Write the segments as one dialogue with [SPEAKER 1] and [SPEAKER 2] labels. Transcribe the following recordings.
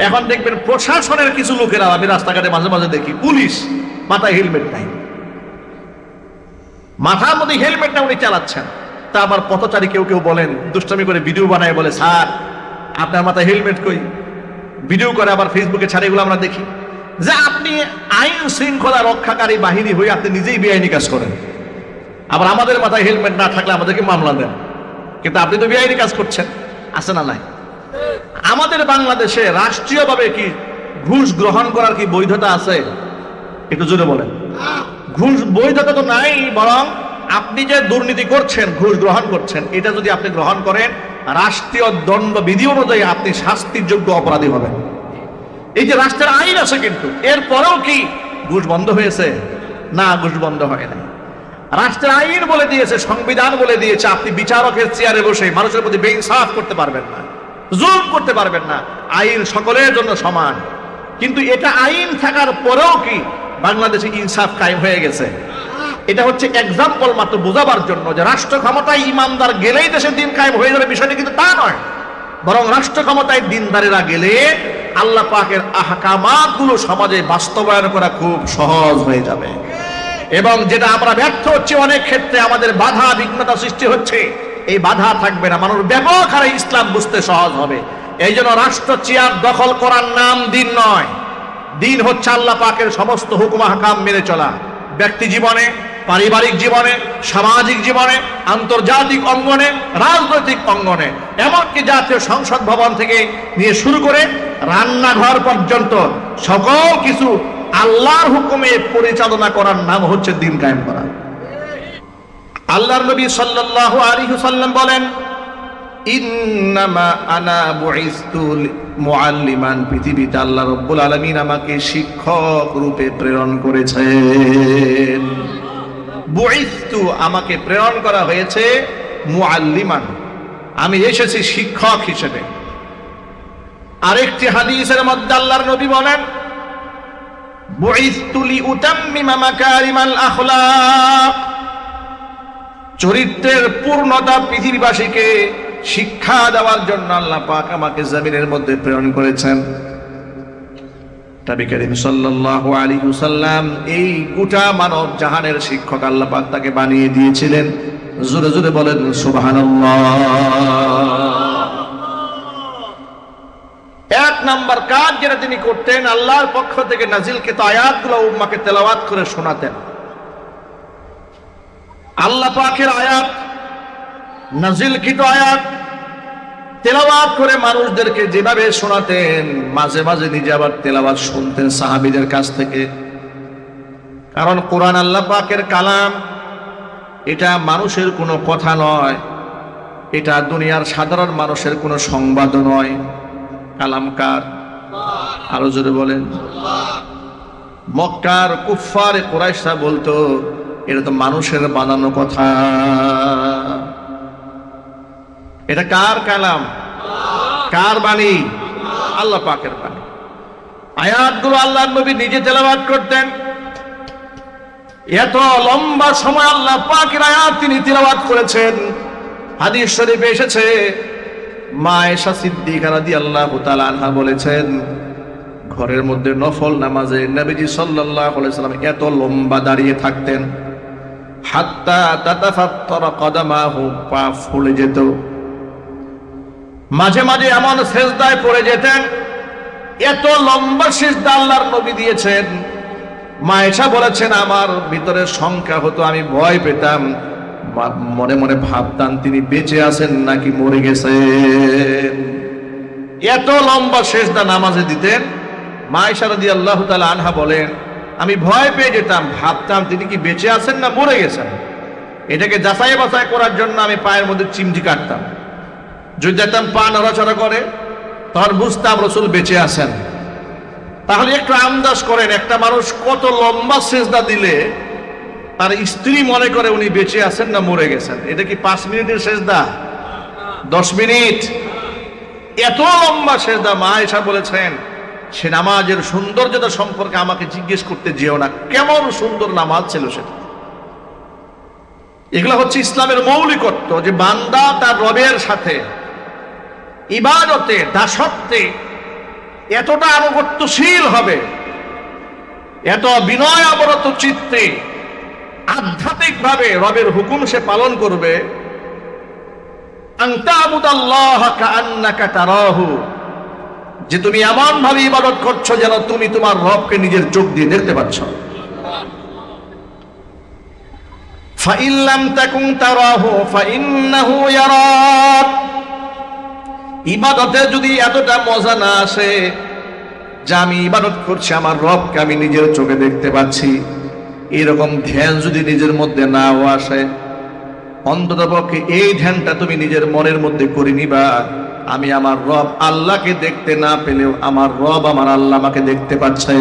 [SPEAKER 1] এখন দেখবেন প্রশাসনের কিছু লোকেরা, আমি রাস্তাঘাটে মাঝে মাঝে দেখি, পুলিশ মাথায় হেলমেট নাই, মাথার মধ্যে হেলমেট না উনি চালাচ্ছেন। তা আমার পথচারী কেউ কেউ বলেন, দুষ্টামি করে ভিডিও বানায়, বলে স্যার আপনার মাথায় হেলমেট কই, ভিডিও করে আবার ফেসবুকে ছাড়ে। এগুলো আমরা দেখি যে আপনি আইন শৃঙ্খলা রক্ষাকারী বাহিনী হয়ে আপনি নিজেই বেআইনি কাজ করেন, আবার আমাদের মাথায় হেলমেট না থাকলে আমাদেরকে মামলা দেন, কিন্তু আপনি তো বেআইনি কাজ করছেন। আছে না নাই? আমাদের বাংলাদেশে রাষ্ট্রীয়ভাবে কি ঘুষ গ্রহণ করার কি বৈধতা আছে? একটু জোরে বলেন। ঘুষ বৈধতা তো নাই, বরং আপনি যে দুর্নীতি করছেন, ঘুষ গ্রহণ করছেন, এটা যদি আপনি গ্রহণ করেন রাষ্ট্রীয় দণ্ডবিধি অনুযায়ী আপনি শাস্তির যোগ্য অপরাধী হবেন। এই যে রাষ্ট্রের আইন আছে, কিন্তু এরপরেও কি ঘুষ বন্ধ হয়েছে? না, ঘুষ বন্ধ হয় না। রাষ্ট্রের আইন বলে দিয়েছে, সংবিধান বলে দিয়েছে, আপনি বিচারকের চেয়ারে বসে মানুষের প্রতি বেইনসাফ করতে পারবেন না, জুলুম করতে পারবেন না। আইন সকলের জন্য সমান। কিন্তু এটা আইন থাকার পরেও কি বাংলাদেশে ইনসাফ কায়েম হয়ে গেছে? এটা হচ্ছে এক্সাম্পল মাত্র বোঝাবার জন্য যে রাষ্ট্র ক্ষমতায় ইমানদার গেলেই দেশে দিন কায়েম হয়ে যাবে, বিষয়টা কিন্তু তা নয়। বরং রাষ্ট্র ক্ষমতায় দিনদারেরা গেলে আল্লাহ পাকের আহকামাত গুলো সমাজে বাস্তবায়ন করা খুব সহজ হয়ে যাবে। এবং যেটা আমরা ব্যর্থ হচ্ছে, অনেক ক্ষেত্রে আমাদের বাধা বিঘ্নতা সৃষ্টি হচ্ছে, এই বাধা থাকবে না, মানুষ ব্যাপক হারে ইসলাম বুঝতে সহজ হবে। এই জন্য রাষ্ট্র চেয়ার দখল করার নাম দিন নয়। দিন হচ্ছে আল্লাহ পাকের সমস্ত হুকুম আহকাম মেনে চলা, ব্যক্তি জীবনে, পারিবারিক জীবনে, সামাজিক জীবনে, আন্তর্জাতিক অঙ্গনে, রাজনৈতিক অঙ্গনে, এমনকি জাতীয় সংসদ ভবন থেকে নিয়ে শুরু করে রান্নাঘর পর্যন্ত সকল কিছু আল্লাহর হুকুমে পরিচালনা করার নাম হচ্ছে দিন কায়েম করা। আল্লাহর নবী সাল্লাল্লাহু আলাইহি ওয়াসাল্লাম বলেন, ইন্নামা আনা বুইসতু মুআল্লিমান, পৃথিবীতে আল্লাহ রাব্বুল আলামিন আমাকে শিক্ষক রূপে প্রেরণ করেছেন। বুইসতু, আমাকে প্রেরণ করা হয়েছে মুআল্লিমান, আমি এসেছি শিক্ষক হিসেবে। আরেকটি হাদিসের মধ্যে আল্লাহর নবী বলেন, বুইসতু লিউতাম্মিমা মাকারিমাল আখলাক, চরিত্রের পূর্ণতা পৃথিবীবাসীকে শিক্ষা দেওয়ার জন্য আল্লাহ পাক আমাকে জমিনের মধ্যে প্রেরণ করেছেন। নবী করিম সাল্লাল্লাহু আলাইহি ওয়াসাল্লাম এই গোটা মানব জাহানের শিক্ষক আল্লাহ পাক তাকে বানিয়ে দিয়েছিলেন। জোরে জোরে বলেন সুবহানাল্লাহ। এক নাম্বার কাজ যেটা তিনি করতেন, আল্লাহর পক্ষ থেকে নাজিলকৃত আয়াতগুলো উম্মাহকে তেলাওয়াত করে শোনাতেন। আল্লাহ পাকের আয়াত, নাজিলকৃত আয়াত তেলাওয়াত করে মানুষদেরকে যেভাবে শোনাতেন, মাঝে মাঝে নিজে আবার তেলাওয়াত শুনতেন সাহাবীদের কাছ থেকে। কারণ কোরআন আল্লাহ পাকের কালাম, এটা মানুষের কোনো কথা নয়, এটা দুনিয়ার সাধারণ মানুষের কোনো সংবাদ নয়। কালাম কার? আরো জোরে বলেন। মক্কার কুফফার কুরাইশরা বলতো এটা তো মানুষের বানানো কথা। এটা কার কালাম? কার বাণী? আল্লাহ পাকের বাণী। আয়াতগুলো আল্লাহর নবী নিজে তেলাওয়াত করতেন। এত লম্বা সময় আল্লাহ পাকের আয়াত তিনি তেলাওয়াত করেছেন। হাদিস শরীফে এসেছে, মা আয়েশা সিদ্দিকা রাদিয়াল্লাহু তাআলা আনহা বলেছেন, ঘরের মধ্যে নফল নামাজে নবীজি সাল্লাল্লাহু আলাইহি ওয়াসাল্লাম এত লম্বা দাঁড়িয়ে থাকতেন, হাত্তা তাতাফাত্তারা কদামাহু, পা ফুলে যেত। মাঝে মাঝে এমন সেজদায় পড়ে যেতেন, এত লম্বা সেজদা আল্লাহর নবী দিয়েছেন। মা আয়েশা বলেছেন, আমার ভিতরে শঙ্কা হতো, আমি ভয় পেতাম, মনে মনে ভাবতাম তিনি বেঁচে আছেন নাকি মরে গেছেন। এত লম্বা সেজদা নামাজে দিতেন। মা আয়েশা রাদিয়াল্লাহু তাআলা আনহা বলেন, আমি ভয় পেয়ে যেতাম, ভাবতাম তিনি কি বেঁচে আছেন না মরে গেছেন। এটাকে যাচাই বাছাই করার জন্য আমি পায়ের মধ্যে চিমটি কাটতাম। যদি দেখতাম পা নড়াচড়া করে, তখন বুঝতাম রাসূল বেঁচে আছেন। তাহলে একটু আন্দাজ করেন, একটা মানুষ কত লম্বা সেজদা দিলে তার স্ত্রী মনে করে উনি বেঁচে আছেন না মরে গেছেন। এটা কি 5 মিনিটের সেজদা? 10 মিনিট? এত লম্বা সেজদা। মা আয়েশা বলেছেন, সে নামাজের সৌন্দর্যতা সম্পর্কে আমাকে জিজ্ঞেস করতে যেও না, কেমন সুন্দর নামাজ ছিল সেটা। এগুলো হচ্ছে ইসলামের মৌলিকত্ব, যে বান্দা তার রবের সাথে ইবাদতে, দাসত্বে এতটা আনুগত্যশীল হবে, এত বিনয় অবরত চিত্তে আধ্যাত্মিক ভাবে রবের হুকুম সে পালন করবে, যে তুমি এমন ভাবে ইবাদত করছো যেন তুমি তোমার রবকে নিজের চোখ দিয়ে দেখতে পাচ্ছ। فَإِن لَّمْ تَكُن تَرَاهُ فَإِنَّهُ يَرَاكَ। ইবাদতে যদি এতটা মজা না আসে যে আমি ইবাদত করছি আমার রবকে আমি নিজের চোখে দেখতে পাচ্ছি, এরকম ধ্যান যদি নিজের মধ্যে নাও আসে, অন্ততপক্ষে এই ধ্যানটা তুমি নিজের মনের মধ্যে করে নিবা, আমি আমার রব আল্লাহকে দেখতে না পেলেও আমার রব আমার আল্লাহ আমাকে দেখতে পাচ্ছে।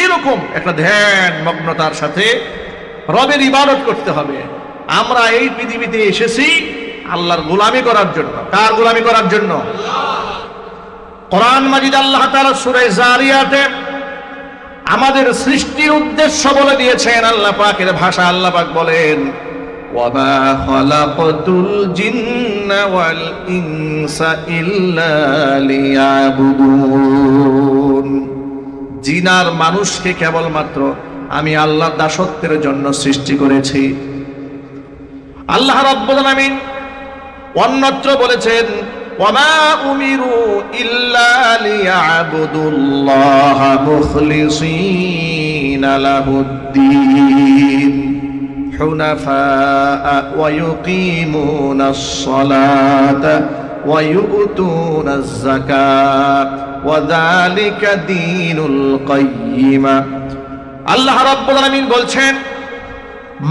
[SPEAKER 1] এরকম একটা ধ্যান মগ্নতার সাথে রবের ইবাদত করতে হবে। আমরা এই পৃথিবীতে এসেছি আল্লাহর গোলামি করার জন্য। কার গোলামি করার জন্য? কোরআন মাজিদ আল্লাহ তাআলা সূরা জারিয়াতে আমাদের সৃষ্টির উদ্দেশ্য বলে দিয়েছেন। আল্লাহ পাকের ভাষা, আল্লাহ পাক বলেন, ওয়ামা খালাকাতুল জিন্না ওয়াল ইনসা ইল্লা লিয়াবুদুন। জিন আর মানুষকে কেবলমাত্র আমি আল্লাহর দাসত্বের জন্য সৃষ্টি করেছি। আল্লাহ রাব্বুল আলামিন অন্যত্র বলেছেন, ওয়ামা উমিরু ইল্লা লিয়াবুদুল্লাহা মুখলিসিনা লাহুদ্দীন হুনাফা ওয়া ইউকিমুনাস সালাতা ওয়া ইউতুনাজ যাকাত ওয়া যালিকা দীনুল কাইয়্যিমা। আল্লাহ রাব্বুল আলামিন বলছেন,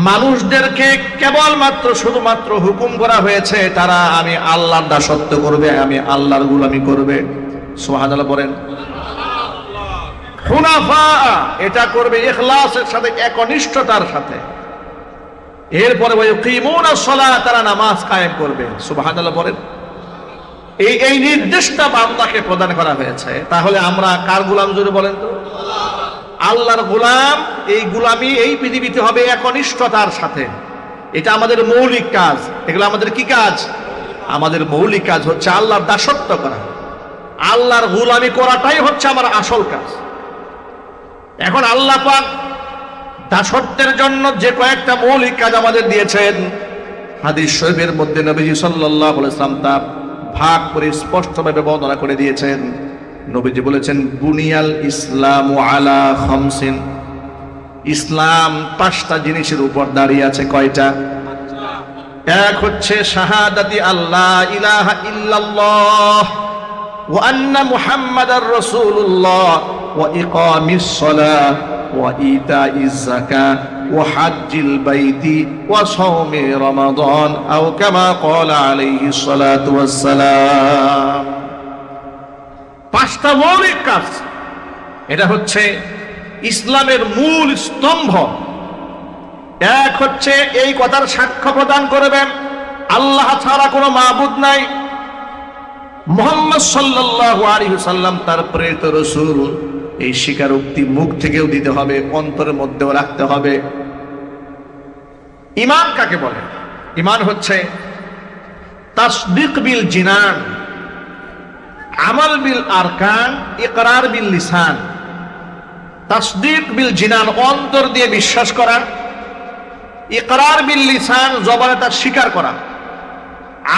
[SPEAKER 1] মানুষদেরকে কেবলমাত্র শুধুমাত্র হুকুম করা হয়েছে তারা আমি আল্লাহর দাসত্ব করবে, আমি আল্লাহর গোলামি করবে। সুবহানাল্লাহ বলেন। হুনাফা, এটা করবে ইখলাসের সাথে, একনিষ্ঠতার সাথে। এরপরে ওয়ায়ুকিমুনাস সালাত, তারা নামাজ কায়েম করবে। সুবহানাল্লাহ বলেন। এই নির্দেশটা বান্দাকে প্রদান করা হয়েছে। তাহলে আমরা কার গোলাম জোরে বলেন তো? আল্লাহর গোলাম। এই গোলামি এই পৃথিবীতে হবে একনিষ্ঠতার সাথে। এটা আমাদের মৌলিক কাজ। এগুলো আমাদের কি কাজ? আমাদের মৌলিক কাজ হচ্ছে আল্লাহর দাসত্ব করা, আল্লাহর গোলামি করাটাই হচ্ছে আমার আসল কাজ। এখন আল্লাহ পাক দাসত্বের জন্য যে কয়েকটা মৌলিক কাজ আমাদের দিয়েছেন, হাদিস শরীফের মধ্যে নবীজি সাল্লাল্লাহু আলাইহি ওয়াসাল্লাম তা ভাগ করে স্পষ্টভাবে বর্ণনা করে দিয়েছেন। নবীজি বলেছেন, বুনিয়াল ইসলামু আলা খামসিন। ইসলাম 5টা জিনিসের উপর দাঁড়িয়ে আছে। কয়টা? এক হচ্ছে শাহাদাতি আল্লাহ ইলাহা ইল্লাল্লাহ ওয়া আন্না মুহাম্মাদার রাসূলুল্লাহ ওয়া ইকামিস সালাহ ওয়া ইতাইজ যাকাত ওয়া হাজ্জিল বাইতি ওয়া সাওমি রমাদান আও কামা ক্বালা আলাইহিস সালাতু ওয়াস সালাম। 5টা মৌলিক কাজ। এটা হচ্ছে ইসলামের মূল স্তম্ভ। এক হচ্ছে এই কথার সাক্ষ্য প্রদান করবেন আল্লাহ ছাড়া কোনো মাবুদ নাই, মুহাম্মদ সাল্লাল্লাহু আলাইহি ওয়াসাল্লাম তার প্রেরিত রাসূল। এই স্বীকারোক্তি মুখ থেকেও দিতে হবে, অন্তরের মধ্যেও রাখতে হবে। ঈমান কাকে বলে? ঈমান হচ্ছে তাসদীক বিল জিনান, আমাল বিল আরকান, ইকরার বিল লিসান। তাসদীক বিল জিনান, অন্তর দিয়ে বিশ্বাস করা, ইকরার বিল লিসান, জবানে তা স্বীকার করা,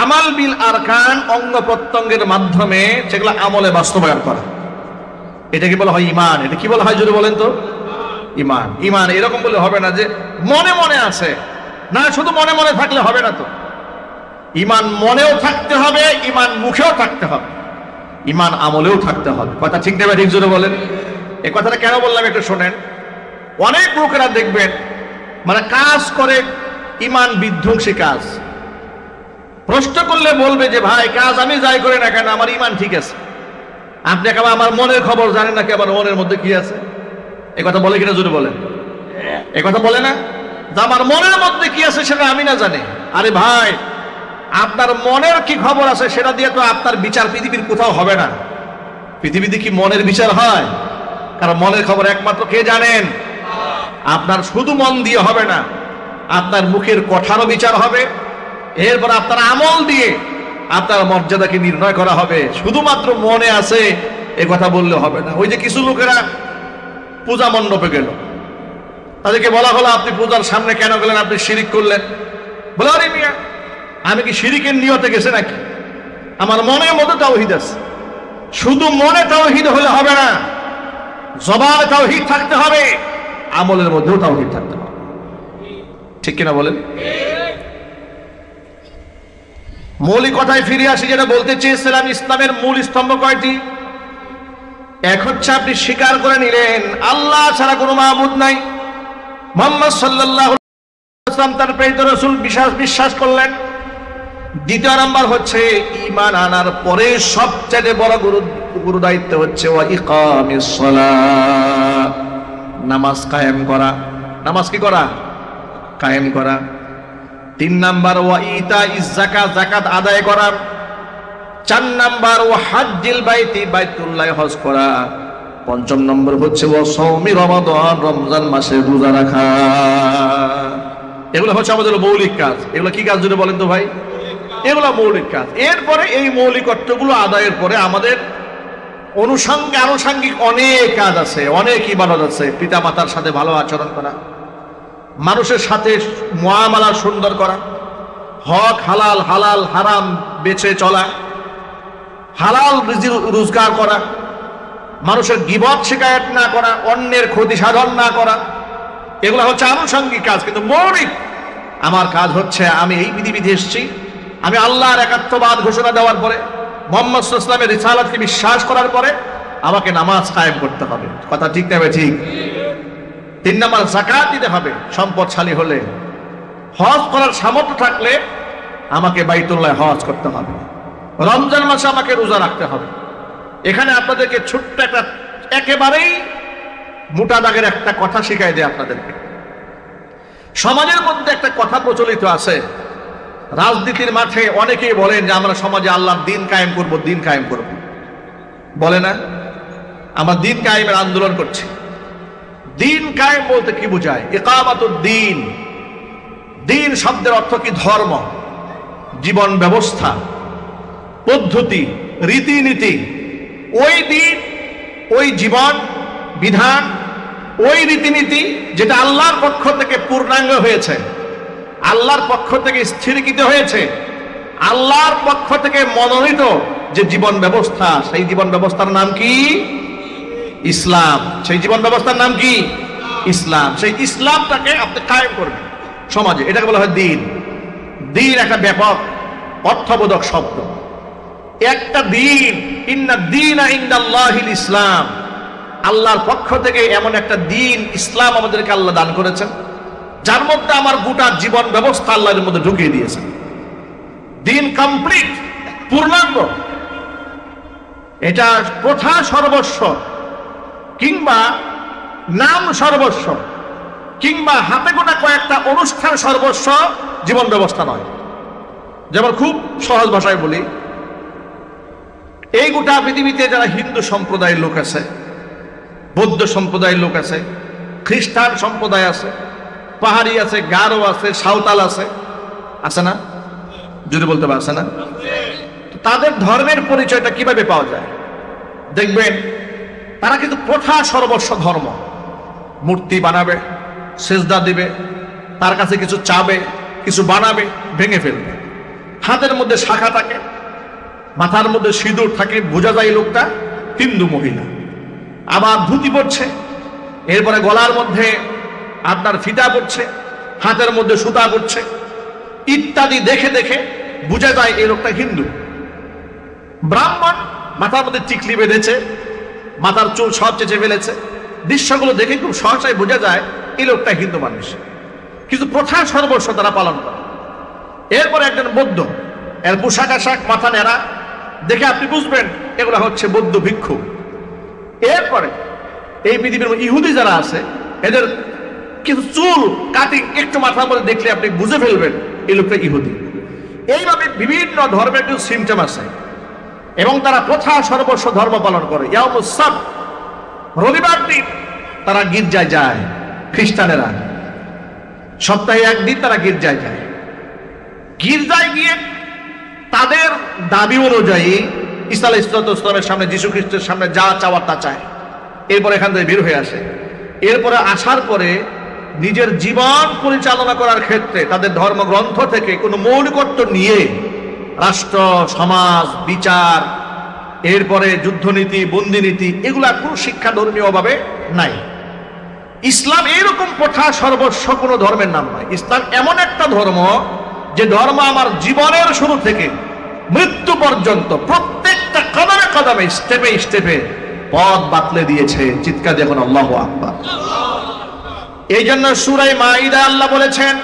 [SPEAKER 1] আমাল বিল আরকান, অঙ্গ প্রত্যঙ্গের মাধ্যমে সেগুলো আমলে বাস্তবায়ন করা। এটা কি বলা হয়? ঈমান। এটা কি বলা হয় যদি বলেন তো? ঈমান। ঈমান এরকম বলে হবে না যে মনে মনে আছে, না, শুধু মনে মনে থাকলে হবে না তো। ঈমান মনেও থাকতে হবে, ঈমান মুখেও থাকতে হবে, ঈমান আমলেও থাকতে হবে। কথা ঠিক নেবে? ঠিক জোরে বলেন। এই কথাটা কেন বললাম একটু শোনেন। অনেক লোকেরা দেখবেন মানে কাজ করে ঈমান বিধ্বংসী কাজ। প্রশ্ন করলে বলবে যে ভাই কাজ আমি যাই করি না কেন আমার ঈমান ঠিক আছে। আপনি কেমন আমার মনের খবর জানেন না, কেমন মনের মধ্যে কি আছে? এই কথা বলে কিনা জোরে বলেন। এই কথা বলে না যে আমার মনের মধ্যে কি আছে সেটা আমি না জানি। আরে ভাই, আপনার মনের কি খবর আছে সেটা দিয়ে তো আপনার বিচার পৃথিবীর কোথাও হবে না। পৃথিবীতে কি মনের বিচার হয়? কারণ মনের খবর একমাত্র কে জানেন? আপনার শুধু মন দিয়ে হবে না, আপনার মুখের কথারও বিচার হবে, এরপর আপনার আমল দিয়ে আপনার মর্যাদাকে নির্ণয় করা হবে। শুধুমাত্র মনে আছে এ কথা বললে হবে না। ওই যে কিছু লোকেরা পূজা মণ্ডপে গেল, তাদেরকে বলা হলো আপনি পূজার সামনে কেন গেলেন, আপনি শিরিক করলেন। বলে আরে মিয়া, আমি কি শিরিকের নিয়তে গেছে নাকি? আমার মনের মধ্যে তাওহীদ আছে। শুধু মনে তাওহীদ হলে হবে না, জবানে তাওহীদ থাকতে হবে, আমলের মধ্যেও তাওহীদ থাকতে হবে। ঠিক কিনা বলেন? মৌলিক কথায় ফিরে আসি, যেটা বলতে চেয়েছিলাম, ইসলামের মূল স্তম্ভ কয়টি? এক হচ্ছে আপনি স্বীকার করে নিলেন আল্লাহ ছাড়া কোনো মাবুদ নাই, মুহাম্মদ সাল্লাল্লাহু আলাইহি ওয়াসাল্লাম তার প্রেরিত রাসূল বিশ্বাস করলেন। দ্বিতীয় নাম্বার হচ্ছে ঈমান আনার পরে সবচেয়ে বড় গুরু দায়িত্ব হচ্ছে ওয়া ইকামিস সালাত, নামাজ কায়েম করা। নামাজ কি করা? কায়েম করা। 3 নাম্বার ওয়া ইতাইজ যাকাত, যাকাত আদায় করা। 4 নাম্বার ওয়া হজ্জিল বাইতি, বাইতুল্লাহ হজ করা। 5 নম্বর হচ্ছে ওয়া সাওমি রমাদান, রমজান মাসে রোজা রাখা। এগুলো হচ্ছে আমাদের মৌলিক কাজ। এগুলো কি কাজ যদি বলেন তো ভাই? এগুলো মৌলিক কাজ। এরপরে এই মৌলিকত্বগুলো আদায়ের পরে আমাদের আনুষঙ্গিক অনেক কাজ আছে, অনেক ইবাদত আছে। পিতা মাতার সাথে ভালো আচরণ করা, মানুষের সাথে মুআমালা সুন্দর করা, হক হালাল হালাল হারাম বেছে চলা, হালাল রোজগার করা, মানুষের গীবত শিকায়ত না করা, অন্যের ক্ষতি সাধন না করা। এগুলো হচ্ছে আনুষঙ্গিক কাজ। কিন্তু মৌলিক আমার কাজ হচ্ছে আমি এই বিধিবিধি এসেছি, আমি আল্লাহর একাত্মবাদ ঘোষণা দেওয়ার পরে, মুহাম্মদ সাল্লাল্লাহু আলাইহি ওয়াসাল্লামের রিসালাতকে বিশ্বাস করার পরে আমাকে নামাজ কায়েম করতে হবে। কথা ঠিক না? ঠিক। 3 নাম্বার যাকাত দিতে হবে সম্পদশালী হলে। হজ করার সামর্থ্য থাকলে আমাকে বাইতুল্লাহ হজ করতে হবে। রমজান মাসে আমাকে রোজা রাখতে হবে। এখানে আপনাদেরকে ছোট্ট একটা একেবারেই মোটা দাগের একটা কথা শিখাই দেয় আপনাদেরকে। সমাজের মধ্যে একটা কথা প্রচলিত আছে, রাজনীতির মাঠে অনেকেই বলেন যে আমরা সমাজে আল্লাহর দিন কায়েম করব, দিন কায়েম করব। বলে না, আমরা দিন কায়েমের আন্দোলন করছি। দিন কায়েম বলতে কি বোঝায়? ইকামাতুদ দিন। দিন শব্দের অর্থ কি? ধর্ম, জীবন ব্যবস্থা, পদ্ধতি, রীতিনীতি। ওই দিন, ওই জীবন বিধান, ওই রীতিনীতি যেটা আল্লাহর পক্ষ থেকে পূর্ণাঙ্গ হয়েছে, আল্লাহর পক্ষ থেকে স্থিরকৃত হয়েছে, আল্লাহর পক্ষ থেকে মনোনীত যে জীবন ব্যবস্থা, সেই জীবন ব্যবস্থার নাম কি? ইসলাম। সেই জীবন ব্যবস্থার নাম কি? ইসলাম। সেই ইসলামটাকে আপনি কায়েম করবেন সমাজে, এটাকে বলা হয় দিন। দিন একটা ব্যাপক অর্থবোধক শব্দ। একটা দিন, ইন্না দীনা ইনদাল্লাহিল ইসলাম, আল্লাহর পক্ষ থেকে এমন একটা দিন ইসলাম আমাদেরকে আল্লাহ দান করেছেন, যার মধ্যে আমার গোটা জীবন ব্যবস্থা আল্লাহর মধ্যে ঢুকিয়ে দিয়েছেন। দিন কমপ্লিট, পূর্ণাঙ্গ। এটা প্রথা সর্বস্ব কিংবা নাম সর্বস্ব কিংবা হাতে গোটা কয়েকটা অনুষ্ঠান সর্বস্ব জীবন ব্যবস্থা নয়। যেমন খুব সহজ ভাষায় বলি, এই গোটা পৃথিবীতে যারা হিন্দু সম্প্রদায়ের লোক আছে, বৌদ্ধ সম্প্রদায়ের লোক আছে, খ্রিস্টান সম্প্রদায় আছে, পাহাড়ি আছে, গারো আছে, সাঁওতাল আছে, আছে না? যদি বলতে পারছে না? তাদের ধর্মের পরিচয়টা কিভাবে পাওয়া যায়? দেখবেন তারা কিন্তু প্রথা সর্বস্ব ধর্ম। মূর্তি বানাবে, সেজদা দিবে, তার কাছে কিছু চাবে, কিছু বানাবে, ভেঙে ফেলবে। হাতের মধ্যে শাখা থাকে, মাথার মধ্যে সিঁদুর থাকে, বোঝা যায় লোকটা হিন্দু মহিলা। আবার ধুতি পরছে, এরপরে গলার মধ্যে আপনার ফিতা পড়ছে, হাতের মধ্যে সুতা পড়ছে ইত্যাদি। দেখে দেখে বোঝা যায় এই লোকটা হিন্দু। ব্রাহ্মণ মাথার মধ্যে টিকলি বেঁধেছে, মাথার চুল সব চেঁচে ফেলেছে। দৃশ্যগুলো দেখে খুব সহজেই বোঝা যায় এই লোকটা হিন্দু মানুষ। কিন্তু প্রথা সর্বস্ব তারা পালন করে। এরপরে একজন বৌদ্ধ, এর পোশাক আশাক, মাথা নেড়া দেখে আপনি বুঝবেন এগুলো হচ্ছে বৌদ্ধ ভিক্ষু। এরপরে এই পৃথিবীর ইহুদি যারা আছে, এদের কিছু চুল কাটিং একটু মাথার মধ্যে দেখলে আপনি বুঝে ফেলবেন এই লোকটা ইহুদি। এইভাবে বিভিন্ন ধর্মের কিছু সিমটম আছে এবং তারা প্রথা সর্বস্ব ধর্ম পালন করে। ইয়াউমুস সাbt, রবিবার দিন তারা গির্জায় যায়। খ্রিস্টানেরা সপ্তাহে একদিন তারা গির্জায় যায়। গির্জায় গিয়ে তাদের দাবি অনুযায়ী ঈসা আলাইহিস সালামের সামনে, যীশু খ্রিস্টের সামনে যা চাওয়ার তা চায়, এরপর এখান থেকে বের হয়ে আসে। এরপরে আসার পরে নিজের জীবন পরিচালনা করার ক্ষেত্রে তাদের ধর্মগ্রন্থ থেকে কোনো মৌলিকত্ব নিয়ে রাষ্ট্র, সমাজ, বিচার, এরপরে যুদ্ধনীতি, বন্দিনীতি, এগুলা কোনো শিক্ষা ধর্মীয়ভাবে নাই। ইসলাম এইরকম প্রথা সর্বস্ব কোনো ধর্মের নাম নয়। ইসলাম এমন একটা ধর্ম যে ধর্ম আমার জীবনের শুরু থেকে মৃত্যু পর্যন্ত প্রত্যেকটা কদমে কদমে, স্টেপে স্টেপে পথ বাতলে দিয়েছে। চিৎকার দেখুন আল্লাহু আকবার। এই জন্য সূরা মাঈদা আল্লাহ বলেছেন,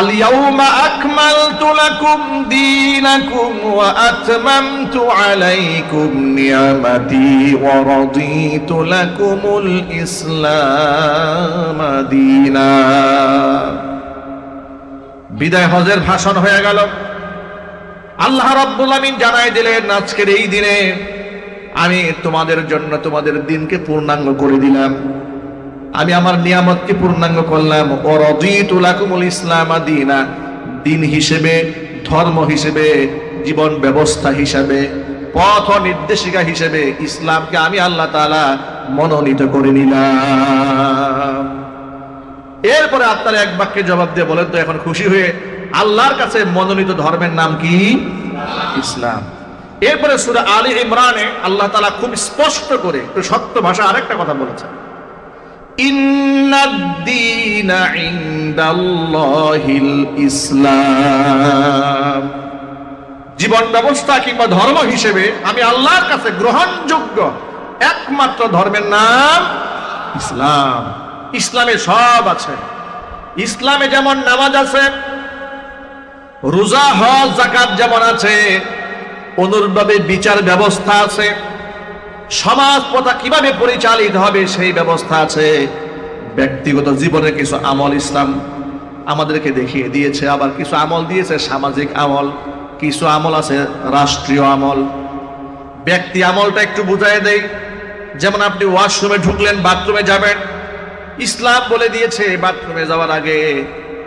[SPEAKER 1] আল ইয়াউমা আকমালতু লাকুম দীনাকুম ওয়া আতমামতু আলাইকুম নি'মাতি ওয়া রাদিতু লাকুমুল ইসলাম দীনা। বিদায় হজের ভাষণ হয়ে গেল। আল্লাহ রাব্বুল আমিন জানাই দিলেন, আজকের এই দিনে আমি তোমাদের জন্য তোমাদের দিনকে পূর্ণাঙ্গ করে দিলাম, আমি আমার নিয়ামতকে পূর্ণাঙ্গ করলাম। ওয়ারাদিতু লাকুমুল ইসলাম দীনা, দিন হিসেবে, ধর্ম হিসেবে, জীবন ব্যবস্থা হিসেবে, পথ নির্দেশিকা হিসেবে ইসলামকে আমি আল্লাহ তাআলা মনোনীত করে নিলাম। এরপরে আপনারা এক বাক্যে জবাব দিয়ে বলেন তো এখন খুশি হয়ে, আল্লাহর কাছে মনোনীত ধর্মের নাম কি? ইসলাম। এরপরে সূরা আলী ইমরানে আল্লাহ তাআলা খুব স্পষ্ট করে, একটু শক্ত ভাষা আরেকটা কথা বলেছেন, ইন্নাদ-দীনা ইনদাল্লাহিল ইসলাম। জীবন ব্যবস্থা কিংবা ধর্ম হিসেবে আমি আল্লাহর কাছে গ্রহণযোগ্য একমাত্র ধর্মের নাম ইসলাম। ইসলামে সব আছে। ইসলামে যেমন নামাজ আছে, রোজা, হজ, যাকাত যেমন আছে, অনুরূপভাবে বিচার ব্যবস্থা আছে, সমাজ প্রথা কিভাবে পরিচালিত হবে সেই ব্যবস্থা আছে, ব্যক্তিগত জীবনের কিছু আমল ইসলাম আমাদেরকে দেখিয়ে দিয়েছে, আবার কিছু আমল দিয়েছে সামাজিক আমল, কিছু আমল আছে রাষ্ট্রীয় আমল। ব্যক্তি আমলটা একটু বুঝাই দেই। যেমন আপনি ওয়াশরুমে ঢুকলেন, বাথরুমে যাবেন, ইসলাম বলে দিয়েছে বাথরুমে যাওয়ার আগে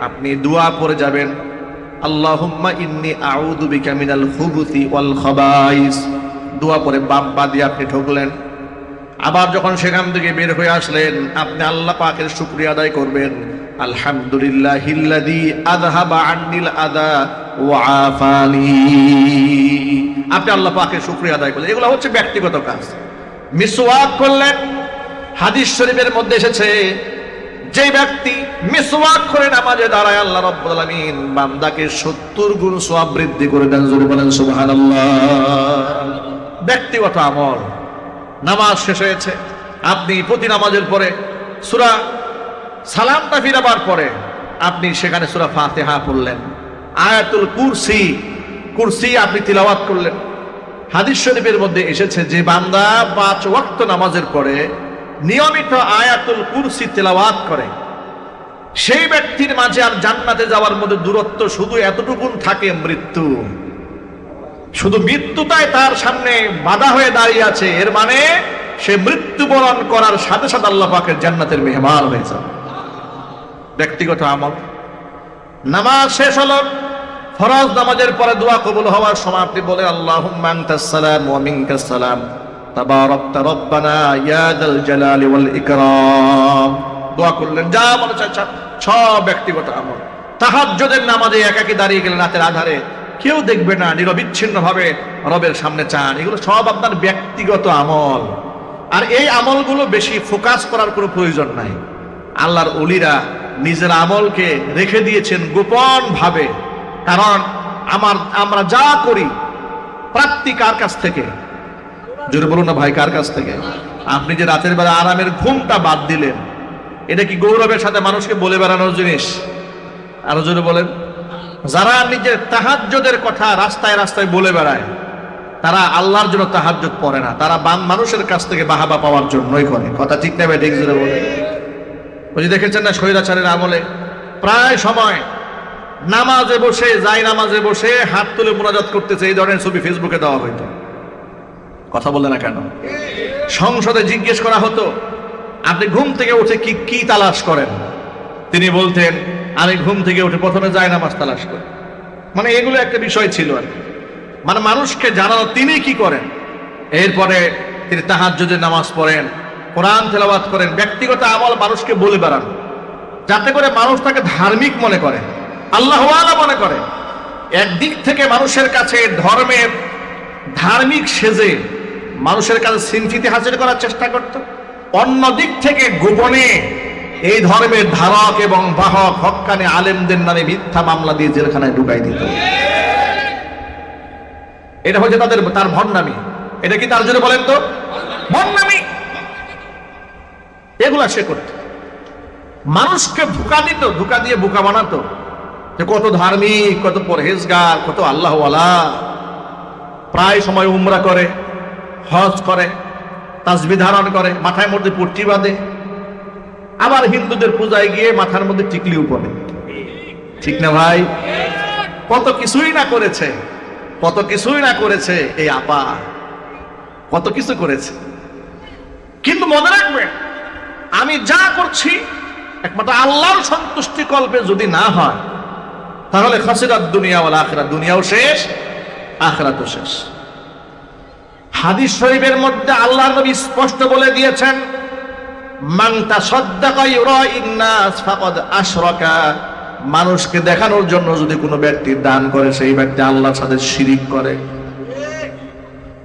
[SPEAKER 1] আপনি দোয়া পড়ে যাবেন, আল্লাহুম্মা ইন্নী আউযু বিকা মিনাল খুবুসি ওয়াল খাবাইস। দোয়া পড়ে বাম পা দিয়ে আপনি ঢুকলেন। আবার যখন সেখান থেকে বের হয়ে আসলেন, আপনি আল্লাহ পাকের শুকরিয়া আদায় করবেন, আলহামদুলিল্লাহিল্লাযী আযহাবা আন্নিল আযা ওয়া আফানি। আপনি আল্লাহ পাকের শুকরিয়া আদায় করলেন। এগুলো হচ্ছে ব্যক্তিগত কাজ। মিসওয়াক করলেন, হাদিস শরীফের মধ্যে এসেছে যে ব্যক্তি মিসওয়াক করে নামাজে দাঁড়ায়, আল্লাহ রাব্বুল আলামিন বান্দাকে 70 গুণ সওয়াব বৃদ্ধি করে দেন। জোরে বলেন সুবহানাল্লাহ। ব্যক্তিগত আমল। নামাজ শেষ হয়েছে, আপনি প্রতি নামাজের পরে সূরা সালামটা ফিরাবার পরে আপনি সেখানে সূরা ফাতিহা পড়লেন, আয়াতুল কুরসি আপনি তিলাওয়াত করলেন। হাদিস শরীফের মধ্যে এসেছে যে বান্দা 5 ওয়াক্ত নামাজের পরে নিয়মিত আয়াতুল কুরসি তেলাওয়াত করে, সেই ব্যক্তির মাঝে আর জান্নাতে যাওয়ার মধ্যে দূরত্ব শুধু এতটুকুন থাকে, মৃত্যু। শুধু মৃত্যুটাই তার সামনে বাধা হয়ে দাঁড়িয়ে আছে। এর মানে সে মৃত্যুবরণ করার সাথে সাথে আল্লাহ পাকের জান্নাতের মেহমান হয়ে যাবে। ব্যক্তিগত আমল। নামাজ শেষ হলো, ফরজ নামাজের পরে দোয়া কবুল হওয়ার সময় আপনি বলে, আল্লাহুম্মা আনতাস সালাম ওয়া মিনকাস সালাম তাবারাকতা রব্বানা ইয়া যাল জালালি ওয়াল ইকরাম। দোয়া করলেন, যা মনে চায় সব ব্যক্তিগত আমল। তাহাজ্জুদের নামাজে একাকী দাঁড়িয়ে গেলেন রাতের আধারে, কেউ দেখবে না, নিরবিচ্ছিন্ন ভাবে রবের সামনে চান, এগুলো সব আপনার ব্যক্তিগত আমল। আর এই আমলগুলো বেশি ফোকাস করার কোনো প্রয়োজন নাই। আল্লাহর ওলিরা নিজের আমলকে রেখে দিয়েছেন গোপন ভাবে। কারণ আমরা যা করি প্রাপ্তি কার কাছ থেকে? জোরে বলুন না ভাই, কার কাছ থেকে? আপনি যে রাতের বেলা আরামের ঘুমটা বাদ দিলেন, এটা কি গৌরবের সাথে মানুষকে বলে বেড়ানোর জিনিস? আরো জোরে বলেন। যারা নিজের তাহাজ্জুদের কথা রাস্তায় রাস্তায় বলে বেড়ায়, তারা আল্লাহর জন্য তাহাজ্জুদ পড়ে না, তারা মানুষের কাছ থেকে বাহাবা পাওয়ার জন্যই করে। কথা ঠিক না ভাই? ঠিক জোরে বলেন। ওই যে দেখেছেন না স্বৈরাচারের আমলে প্রায় সময় নামাজে বসে, যাই নামাজে বসে হাত তুলে মুনাজাত করতেছে, এই ধরনের ছবি ফেসবুকে দেওয়া হইতো। কথা বলে না কেন? সংসদে জিজ্ঞেস করা হতো, আপনি ঘুম থেকে উঠে কি তালাশ করেন? তিনি বলতেন, আমি ঘুম থেকে উঠে প্রথমে যাই নামাজ তালাশ করি। মানে এগুলো একটা বিষয় ছিল আর কি, মানে মানুষকে জানানো তিনি কি করেন। এরপরে তিনি তাহাজ্জুদের নামাজ পড়েন, কোরআন তেলাওয়াত করেন, ব্যক্তিগত আমল মানুষকে বলে বেড়ান, যাতে করে মানুষ তাকে ধার্মিক মনে করে, আল্লাহওয়ালা মনে করে। একদিক থেকে মানুষের কাছে ধর্মের ধার্মিক সেজে মানুষের কাছে সিম্পিতি হাসিল করার চেষ্টা করত, অন্য দিক থেকে গোপনে এই ধর্মের ধারক এবং বাহক হক্কানি আলেমদের নামে মিথ্যা মামলা দিয়ে জেলখানায় ঢুকাই দিত। এটা হচ্ছে তার ভণ্ডামি। এটা কি তার জন্য বলেন তো ভণ্ডামি? এগুলা সে করত, মানুষকে ধোঁকা দিত, ধোঁকা দিয়ে বোকা বানাতো যে কত ধার্মিক, কত পরহেজগার, কত আল্লাহওয়ালা, প্রায় সময় উমরা করে, হজ করে, তাসবিহ ধারণ করে, মাথায় মধ্যে পট্টি বাঁধে, আবার হিন্দুদের পূজায় গিয়ে মাথার মধ্যে টিকলিও পড়ে। ঠিক না ভাই? কত কিছুই না করেছে, কত কিছুই না করেছে এই আপা, কত কিছু করেছে। কিন্তু মনে রাখবেন, আমি যা করছি একমাত্র আল্লাহর সন্তুষ্টি কল্পে যদি না হয়, তাহলে খাসিরাত দুনিয়া ওয়াল আখিরাত, দুনিয়াও শেষ, আখিরাতও শেষ। হাদিস শরীফের মধ্যে আল্লাহর নবী স্পষ্ট বলে দিয়েছেন, মান তাসাদদাকা ইউরাইন নাস ফাকাদ আশরাকা, মানুষকে দেখানোর জন্য যদি কোনো ব্যক্তি দান করে, সেই ব্যক্তি আল্লাহর সাথে শিরিক করে।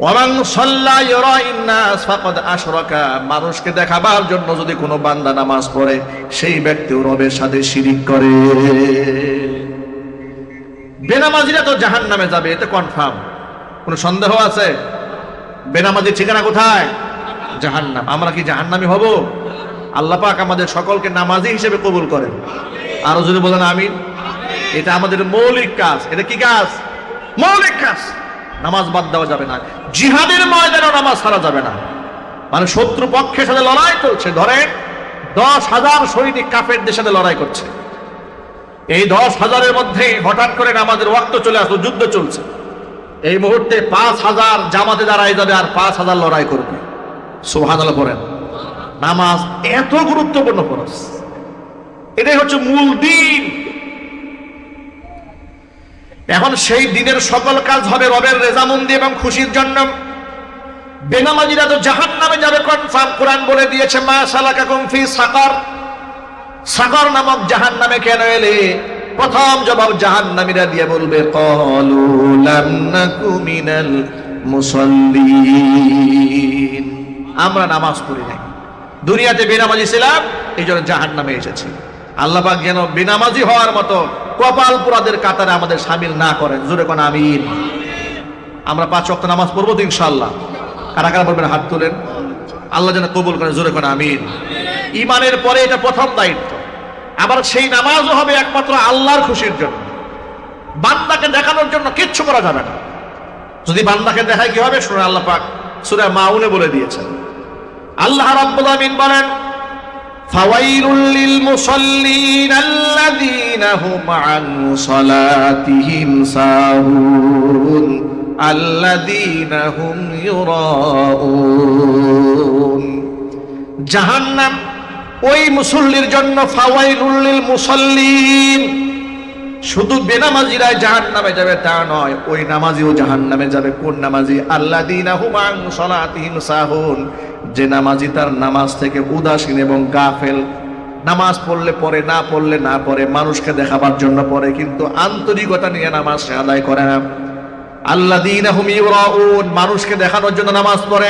[SPEAKER 1] ওয়ামান সাল্লা ইউরাইন নাস ফাকাদ আশরাকা, মানুষকে দেখাবার জন্য যদি কোনো বান্দা নামাজ পড়ে, সেই ব্যক্তিও রবের সাথে শিরিক করে। বেনামাজিরা তো জাহান্নামে যাবে, এটা কনফার্ম, কোনো সন্দেহ আছে? বেনামাজির ঠিকানা কোথায়? জাহান্নাম। আমরা কি জাহান্নামী হব? আল্লাহ পাক আমাদের সকলকে নামাজি হিসেবে কবুল করেন। আরো যদি বলেন আমিন। এটা আমাদের মৌলিক কাজ। এটা কি কাজ? মৌলিক কাজ। নামাজ বাদ দেওয়া যাবে না, জিহাদের ময়দানেও নামাজ ছাড়া যাবে না। মানে শত্রু পক্ষের সাথে লড়াই চলছে, ধরেন 10,000 সৈনিক কাফেরদের সাথে লড়াই করছে, এই 10,000-এর মধ্যে হঠাৎ করে নামাজের ওয়াক্ত চলে আসলো, যুদ্ধ চলছে, এই মুহূর্তে 5,000 জামাতে দাঁড়ায় যাবে আর 5,000 লড়াই করবে। সুবহানাল্লাহ পড়েন। নামাজ এত গুরুত্বপূর্ণ ফরজ, এটাই হচ্ছে মূল দিন। এখন সেই দিনের সকল কাজ হবে রবের রেজামন্দি এবং খুশির জন্য। বেনামাজিরা তো জাহান্নামে যাবে কনফার্ম। কোরআন বলে দিয়েছে, মা সালাকাকুম ফি সাকার, সাকার নামক জাহান্নামে কেন এলে? প্রথম জবাব জাহান্নামীরা দিয়ে বলবে, ক্বালু লাম নাকু মিনাল মুসাল্লিন, আমরা নামাজ পড়ি নাই, দুনিয়াতে বেনামাজি ছিলাম, এই জন্য জাহান্নামে এসেছি। আল্লাহ পাক যেন বেনামাজি হওয়ার মতো কপাল পোড়াদের কাতারে আমাদের শামিল না করেন। জোরে কোন আমিন। আমরা 5 ওয়াক্ত নামাজ পড়বো তো ইনশাআল্লাহ। কারা কারা বলবেন হাত তোলেন। আল্লাহ যেন কবুল করেন। জোরে কোন আমিন। ঈমানের পরে এটা প্রথম দায়িত্ব। আবার সেই নামাজও হবে একমাত্র আল্লাহর খুশির জন্য, বান্দাকে দেখানোর জন্য কিচ্ছু করা যাবে না। যদি বান্দাকে দেখায় কি হবে শুনে আল্লাহ পাক সূরা মাউনে বলে দিয়েছেন। আল্লাহ রাব্বুল আমিন বলেন, ফাওয়াইলুল লিল মুসাল্লিন আল্লাযীনা হুম আন সালাতিহিম সাহুন আল্লাযীনা হুম ইউরাউন। জাহান্নাম ওই মুসল্লির জন্য, ফাওয়াইলুল লিল মুসাল্লিন, শুধু বেনামাজিরাই জাহান্নামে যাবে তা নয়, ওই নামাজিও জাহান্নামে যাবে। কোন নামাজি? আল্লাযীনা হুম আন সালাতিহিম সাহুন, যে নামাজি তার নামাজ থেকে উদাসীন এবং গাফেল, নামাজ পড়লে পড়ে, না পড়লে না পড়ে, মানুষকে দেখাবার জন্য পড়ে, কিন্তু আন্তরিকতা নিয়ে নামাজ সে আদায় করে না। আল্লাযীনা হুম ইউরাউন, মানুষকে দেখানোর জন্য নামাজ পড়ে,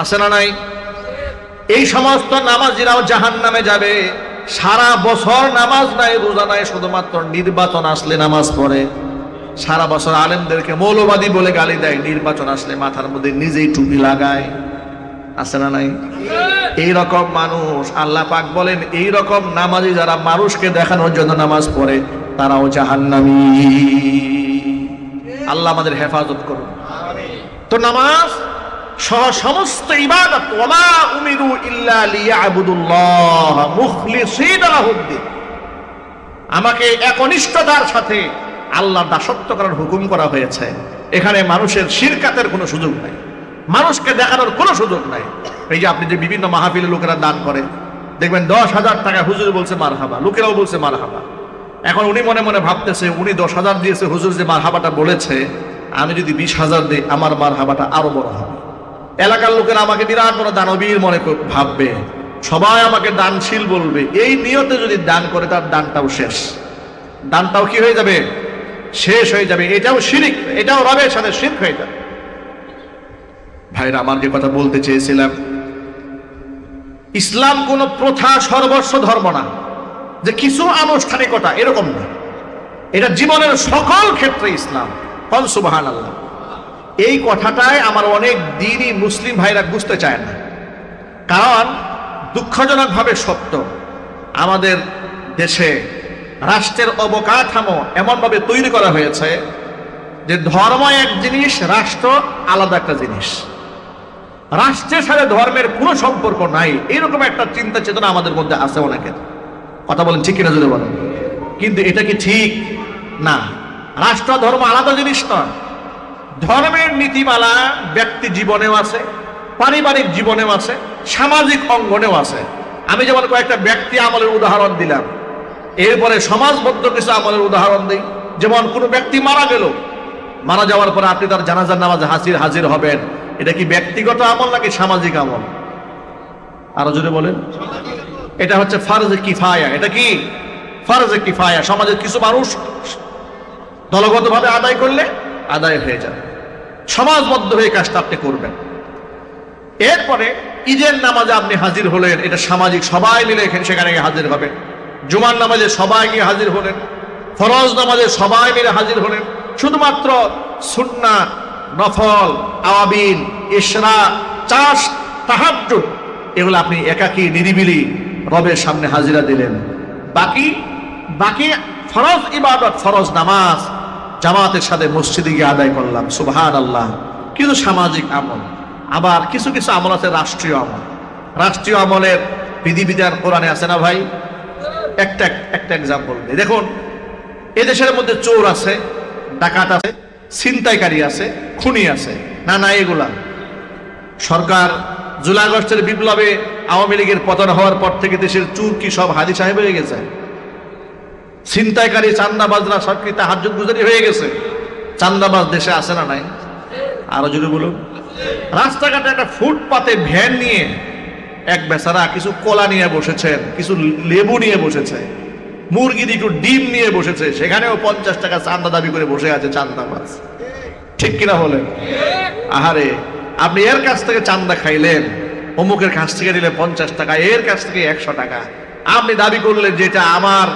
[SPEAKER 1] আছে না নাই? এই সমস্ত নামাজিরাও জাহান্নামে যাবে। সারা বছর নামাজ নাই, রোজা নাই, শুধুমাত্র নির্বাচন আসলে নামাজ পড়ে। সারা বছর আলেমদেরকে মৌলবাদী বলে গালি দেয়, নির্বাচন আসলে মাথার মধ্যে নিজেই টুপি লাগায়, আছে না নাই? এইরকম মানুষ আল্লাহ পাক বলেন, এইরকম নামাজি যারা মানুষকে দেখানোর জন্য নামাজ পড়ে, তারাও জাহান্নামী। আল্লাহ আমাদের হেফাজত করুন। তো নামাজ সহ সমস্ত ইবাদত, ওয়ামা উমিরু ইল্লা লিয়াবুদুল্লাহ মুখলিসিনা লাহুদ্দিন, আমাকে একনিষ্ঠতার সাথে আল্লাহর দাসত্ব করার হুকুম করা হয়েছে। এখানে মানুষের শিরকাতের কোনো সুযোগ নাই, মানুষকে দেখানোর কোনো সুযোগ নাই। এই যে আপনি যে বিভিন্ন মাহফিলে লোকেরা দান করে, দেখবেন 10,000 টাকা হুজুর বলছে মারহাবা, লোকেরাও বলছে মারহাবা, এখন উনি মনে মনে ভাবতেছে উনি 10,000 দিয়েছে, হুজুর যে মারহাবাটা বলেছে, আমি যদি 20,000 দিই আমার মারহাবাটা আরো বড় হবে, এলাকার লোকেরা আমাকে বিরাট বড় দানবীর মনে ভাববে, সবাই আমাকে দানশীল বলবে। এই নিয়তে যদি দান করে তার দানটাও শেষ, দানটাও কি হয়ে যাবে? শেষ হয়ে যাবে। এটাও শিরক, এটাও রবের সাথে শিরক হয়ে যাবে। ভাইরা আমার যে কথা বলতে চেয়েছিলাম, ইসলাম কোন প্রথা সর্বস্ব ধর্ম না, যে কিছু আনুষ্ঠানিকতা এরকম না, এটা জীবনের সকল ক্ষেত্রে ইসলাম। কোন সুবহানাল্লাহ। এই কথাটাই আমার অনেক দিনই মুসলিম ভাইরা বুঝতে চায় না, কারণ দুঃখজনকভাবে সত্য, আমাদের দেশে রাষ্ট্রের অবকাঠামো এমনভাবে তৈরি করা হয়েছে যে ধর্ম এক জিনিস, রাষ্ট্র আলাদা একটা জিনিস। রাষ্ট্রের সাথে ধর্মের কোনো সম্পর্ক নাই, এরকম একটা চিন্তা চেতনা আমাদের মধ্যে আছে অনেকের। কথা বলেন ঠিক কিনা যদি বলেন? কিন্তু এটা কি ঠিক? না, রাষ্ট্র ধর্ম আলাদা জিনিস নয়। ধর্মের নীতিমালা ব্যক্তি জীবনেও আছে, পারিবারিক জীবনেও আছে, সামাজিক অঙ্গনেও আছে। আমি যেমন কয়েকটা ব্যক্তি আমলের উদাহরণ দিলাম, এরপরে সমাজবদ্ধ কিছু আমলের উদাহরণ দিই। যেমন কোনো ব্যক্তি মারা গেল, মারা যাওয়ার পরে আপনি তার জানাজার নামাজে হাজির হবেন, এটা কি ব্যক্তিগত আমল নাকি সামাজিক আমল? আরো জোরে বলেন। এটা হচ্ছে ফরজে কিফায়া। এটা কি? ফরজে কিফায়া। সমাজের কিছু মানুষ দলগতভাবে আদায় করলে আদায় হয়ে যাবে, সমাজবদ্ধ হয়ে কাজটা আপনি করবেন। এরপরে ঈদের নামাজে আপনি হাজির হলেন, এটা সামাজিক, সবাই মিলে সেখানে হাজির হবে। জুমার নামাজে সবাই গিয়ে হাজির হলেন, ফরজ নামাজে সবাই মিলে হাজির হলেন। শুধুমাত্র সুন্নাত, নফল, আওয়াবিন, ইশরা, চাষ, তাহাজ্জুদ এগুলো আপনি একাকী নিরিবিলি রবের সামনে হাজিরা দিলেন। বাকি ফরজ ইবাদত, ফরজ নামাজ জামাতের সাথে মসজিদে গিয়ে আদায় করলাম, সুবহানাল্লাহ। কিন্তু সামাজিক আমল, আবার কিছু কিছু আমল আছে রাষ্ট্রীয় আমল। রাষ্ট্রীয় আমলের বিধিবিধান কোরআনে আছে না ভাই? একটা এক্সাম্পল দিই। দেখুন, এদেশের মধ্যে চোর আছে, ডাকাত আছে, ছিনতাইকারী আছে, খুনি আছে, না এগুলা সরকার জুলাই আগস্টের বিপ্লবে আওয়ামী লীগের পতন হওয়ার পর থেকে দেশের চোর কি সব হাদি সাহেব হয়ে গেছে? ছিনতাইকারী, চান্দাবাজরা সব কি তাহাজ্জুদ গুজারি হয়ে গেছে? চান্দাবাজ দেশে আছে না নাই? আরো জোরে বলুন। রাস্তাঘাটে একটা ফুটপাতে ভ্যান নিয়ে এক বেচারা কিছু কলা নিয়ে বসেছেন, কিছু লেবু নিয়ে বসেছে, মুরগির একটু ডিম নিয়ে বসেছে, সেখানেও 50 টাকা চান্দা দাবি করে বসে আছে চান্দাবাজ। ঠিক কিনা বলেন? আহারে, আপনি এর কাছ থেকে চান্দা খাইলেন, অমুকের কাছ থেকে নিলে 50 টাকা, এর কাছ থেকে 100 টাকা। আপনি দাবি করলেন যে এটা আমার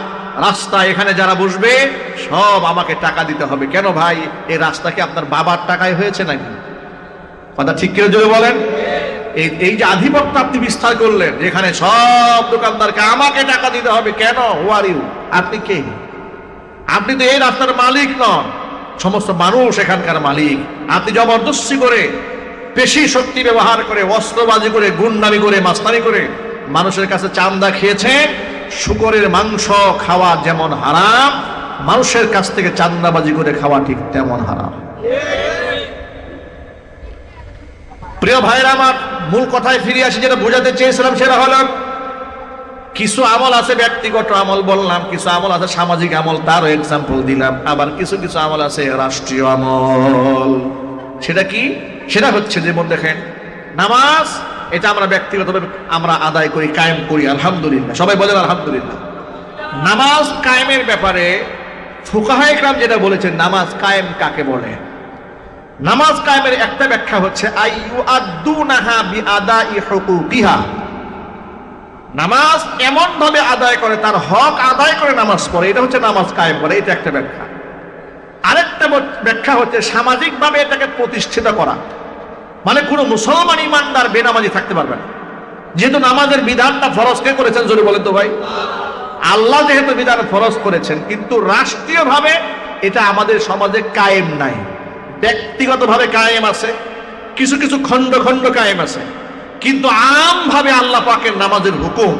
[SPEAKER 1] রাস্তা, এখানে যারা বসবে সব আমাকে টাকা দিতে হবে। কেন ভাই, এই রাস্তা কি আপনার বাবার টাকায় হয়েছে নাকি? কথা ঠিক করে জোরে বলেন। এই যে আধিপত্য আপনি বিস্তার করলেন, যেখানে সব দোকানদারকে আমাকে টাকা দিতে হবে, কেন? হু আর ইউ? আপনি কে? আপনি তো এই রাস্তার মালিক নন, সমস্ত মানুষ এখানকার মালিক। আপনি জবরদস্তি করে, পেশি শক্তি ব্যবহার করে, অস্ত্রবাজি করে, গুন্ডামি করে, মাস্তানি করে মানুষের কাছে চান্দা খেয়েছেন। শুকরের মাংস খাওয়া যেমন হারাম, মানুষের কাছ থেকে চান্দাবাজি করে খাওয়া ঠিক তেমন হারাম। প্রিয় ভাইরা আমার, মূল কথায় ফিরে আসি। যেটা বোঝাতে চেয়েছিলাম সেটা হলো, কিছু আমল আছে ব্যক্তিগত আমল বললাম, কিছু আমল আছে সামাজিক আমল, তারও এক্সাম্পল দিলাম। আবার কিছু কিছু আমল আছে রাষ্ট্রীয় আমল। সেটা কি? সেটা হচ্ছে যেমন দেখেন, নামাজ, এটা আমরা ব্যক্তিগতভাবে আমরা আদায় করি, কায়েম করি, আলহামদুলিল্লাহ। সবাই বলেন আলহামদুলিল্লাহ। নামাজ কায়েমের ব্যাপারে ফুকাহায়ে কেরাম যেটা বলেছেন, নামাজ কায়েম কাকে বলে? নামাজ কায়েমের একটা ব্যাখ্যা হচ্ছে আইয়ুআদ্দুনাহা বিআদাই হুকুকিহা। নামাজ এমন ভাবে আদায় করে, তার হক আদায় করে নামাজ পড়ে, এটা হচ্ছে নামাজ কায়েম করে। এটা একটা ব্যাখ্যা। আরেকটা ব্যাখ্যা হচ্ছে সামাজিকভাবে এটাকে প্রতিষ্ঠিত করা, মানে কোনো মুসলমান ইমানদার বেনামাজি থাকতে পারবে না। যেহেতু নামাজের বিধানটা ফরজ কে করেছেন জোরে বলেন তো ভাই? আল্লাহ যেহেতু বিধান ফরজ করেছেন, কিন্তু রাষ্ট্রীয়ভাবে এটা আমাদের সমাজে কায়েম নাই। ব্যক্তিগতভাবে কায়েম আছে, কিছু কিছু খণ্ড খণ্ড কায়েম আছে, কিন্তু আমভাবে আল্লাহ পাকের নামাজের হুকুম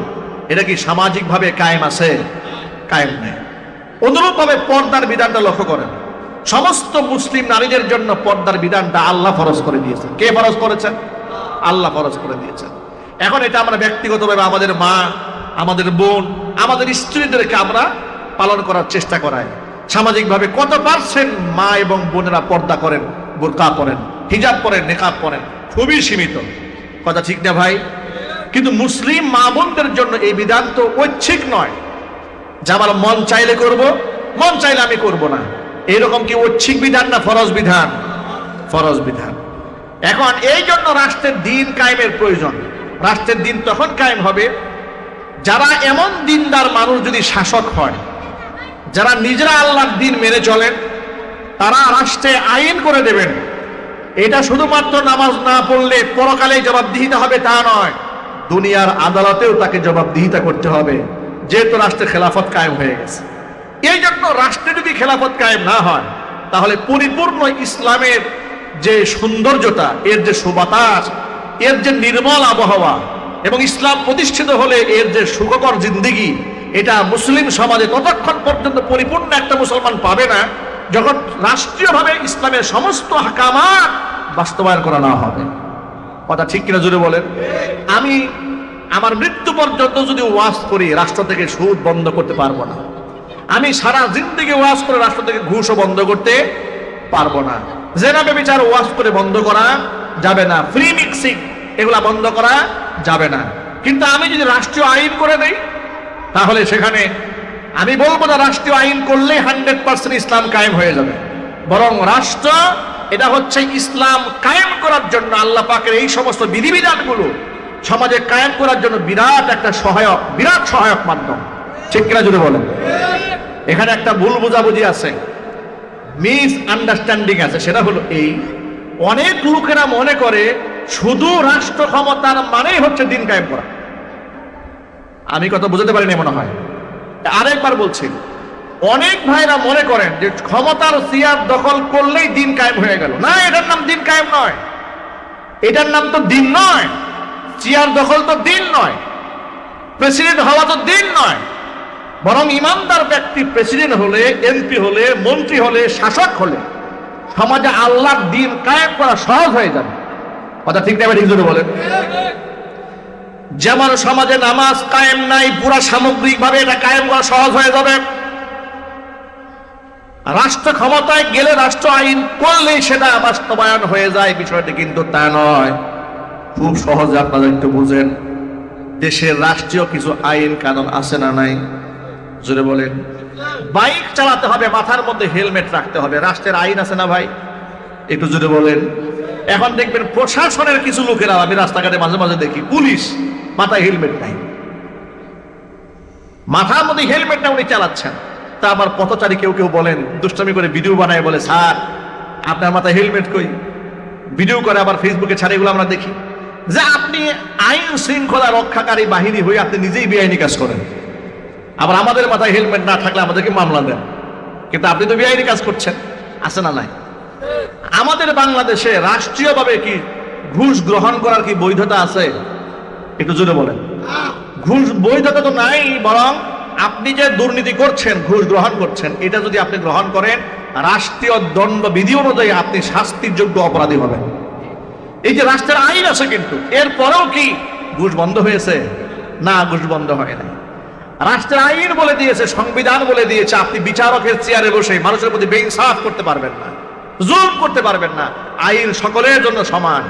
[SPEAKER 1] এটা কি সামাজিকভাবে কায়েম আছে? কায়েম নেই। অনুরূপভাবে পর্দার বিধানটা লক্ষ্য করেন, সমস্ত মুসলিম নারীদের জন্য পর্দার বিধানটা আল্লাহ ফরজ করে দিয়েছেন। কে ফরজ করেছেন? আল্লাহ ফরজ করে দিয়েছেন। এখন এটা আমরা ব্যক্তিগতভাবে আমাদের মা, আমাদের বোন, আমাদের স্ত্রীদেরকে আমরা পালন করার চেষ্টা করায়। সামাজিকভাবে কত পার্সেন্ট মা এবং বোনেরা পর্দা করেন, বোরকা পরেন, হিজাব পরেন, নেকাব পরেন? খুবই সীমিত। কথা ঠিক না ভাই? কিন্তু মুসলিম মা বোনদের জন্য এই বিধান তো ঐচ্ছিক নয়, যে আমার মন চাইলে করব, মন চাইলে আমি করব না। এরকম কি ঐচ্ছিক বিধান না ফরজ বিধান? ফরজ বিধান। এখন এই জন্য রাষ্ট্রের দিন কায়েমের প্রয়োজন। রাষ্ট্রের দিন তখন কায়েম হবে যারা এমন দিনদার মানুষ যদি শাসক হয়, যারা নিজেরা আল্লাহর দিন মেনে চলেন, তারা রাষ্ট্রে আইন করে দেবেন। এটা শুধুমাত্র নামাজ না পড়লে পরকালে জবাবদিহিতা হবে তা নয়, দুনিয়ার আদালতেও তাকে জবাবদিহিতা করতে হবে, যেহেতু রাষ্ট্রে খেলাফত কায়েম হয়ে গেছে। এই জন্য রাষ্ট্রে যদি খেলাফত কায়েম না হয়, তাহলে পরিপূর্ণ ইসলামের যে সৌন্দর্যতা, এর যে সুবাতাস, এর যে নির্মল আবহাওয়া, এবং ইসলাম প্রতিষ্ঠিত হলে এর যে সুখকর জিন্দেগি, এটা মুসলিম সমাজে ততক্ষণ পর্যন্ত পরিপূর্ণ একটা মুসলমান পাবে না যখন রাষ্ট্রীয়ভাবে ইসলামের সমস্ত হাকামাত বাস্তবায়ন করা না হবে। কথা ঠিক কিনা জোরে বলেন? আমি আমার মৃত্যু পর্যন্ত যদি ওয়াজ করি, রাষ্ট্র থেকে সুদ বন্ধ করতে পারবো না। আমি সারা জিন্দেগি ওয়াজ করে রাষ্ট্র থেকে ঘুষও বন্ধ করতে পারবো না। জেনা ব্যভিচার ওয়াজ করে বন্ধ করা যাবে না, ফ্রি মিক্সিং এগুলা বন্ধ করা যাবে না। কিন্তু আমি যদি রাষ্ট্রীয় আইন করে দেই, তাহলে সেখানে আমি বলবো না রাষ্ট্রীয় আইন করলে 100% ইসলাম কায়েম হয়ে যাবে। বরং রাষ্ট্র এটা হচ্ছে ইসলাম কায়েম করার জন্য আল্লাহ পাকের এই সমস্ত বিধিবিধানগুলো সমাজে কায়েম করার জন্য বিরাট একটা সহায়ক, বিরাট সহায়ক মাধ্যম। ঠিক কিনা যদি বলেন? এখানে একটা ভুল বোঝাবুঝি আছে, মিস আন্ডারস্ট্যান্ডিং আছে। সেটা হলো এই, অনেক লোকেরা মনে করে শুধু রাষ্ট্র ক্ষমতার মানেই হচ্ছে দিন কায়েম করা। আমি কথা বুঝতে পারিনি মনে হয়, আরেকবার বলছি। অনেক ভাইরা মনে করেন যে ক্ষমতার চেয়ার দখল করলেই দিন কায়েম হয়ে গেল। না, এটার নাম দিন কায়েম নয়, এটার নাম তো দিন নয়। চেয়ার দখল তো দিন নয়, প্রেসিডেন্ট হওয়া তো দিন নয়। বরং ইমানদার ব্যক্তি প্রেসিডেন্ট হলে, এমপি হলে, মন্ত্রী হলে, শাসক হলে সমাজে আল্লাহর দিন কায়েম করা সহজ হয়ে যাবে। কথা ঠিক না? ঠিক জোরে বলেন। যেমন সমাজে নামাজ কায়েম নাই, পুরা সামগ্রিকভাবে এটা কায়েম করা সহজ হয়ে যাবে। রাষ্ট্র ক্ষমতায় গেলে, রাষ্ট্র আইন করলেই সেটা বাস্তবায়ন হয়ে যায়, বিষয়টি কিন্তু তা নয়। খুব সহজে আপনারা একটু বুঝেন, দেশের রাষ্ট্রীয় কিছু আইন কানুন আছে না নাই? জোরে বলেন। বাইক চালাতে হবে, মাথার মধ্যে হেলমেট রাখতে হবে, রাষ্ট্রের আইন আছে না ভাই? একটু জোরে বলেন। এখন দেখবেন প্রশাসনের কিছু লোকেরা, আমি রাস্তাঘাটে মাঝে মাঝে দেখি, পুলিশ মাথায় হেলমেট নাই, মাথার মধ্যে হেলমেট না উনি চালাচ্ছেন। তা আমার পথচারী কেউ কেউ বলেন, দুষ্টামি করে ভিডিও বানায়, বলে স্যার আপনার মাথায় হেলমেট কই, ভিডিও করে আবার ফেসবুকে ছাড়ে। এগুলো আমরা দেখি যে আপনি আইন শৃঙ্খলা রক্ষাকারী বাহিনী হয়ে আপনি নিজেই বেআইনি কাজ করেন, আবার আমাদের মাথায় হেলমেট না থাকলে আমাদেরকে মামলা দেন। কিন্তু আপনি তো বেআইনি কাজ করছেন, আছে না নাই? আমাদের বাংলাদেশে রাষ্ট্রীয়ভাবে কি ঘুষ গ্রহণ করার কি বৈধতা আছে? একটু জোরে বলেন। ঘুষ বৈধতা তো নাই, বরং আপনি যে দুর্নীতি করছেন, ঘুষ গ্রহণ করছেন, এটা যদি আপনি গ্রহণ করেন, রাষ্ট্রীয় দণ্ডবিধি অনুযায়ী আপনি শাস্তির যোগ্য অপরাধী হবেন। এই যে রাষ্ট্রের আইন আছে, কিন্তু এরপরেও কি ঘুষ বন্ধ হয়েছে? না, ঘুষ বন্ধ হয় না। রাষ্ট্রের আইন বলে দিয়েছে, সংবিধান বলে দিয়েছে, আপনি বিচারকের চেয়ারে বসে মানুষের প্রতি বেইনসাফ করতে পারবেন না, জুলুম করতে পারবেন না। আইন সকলের জন্য সমান।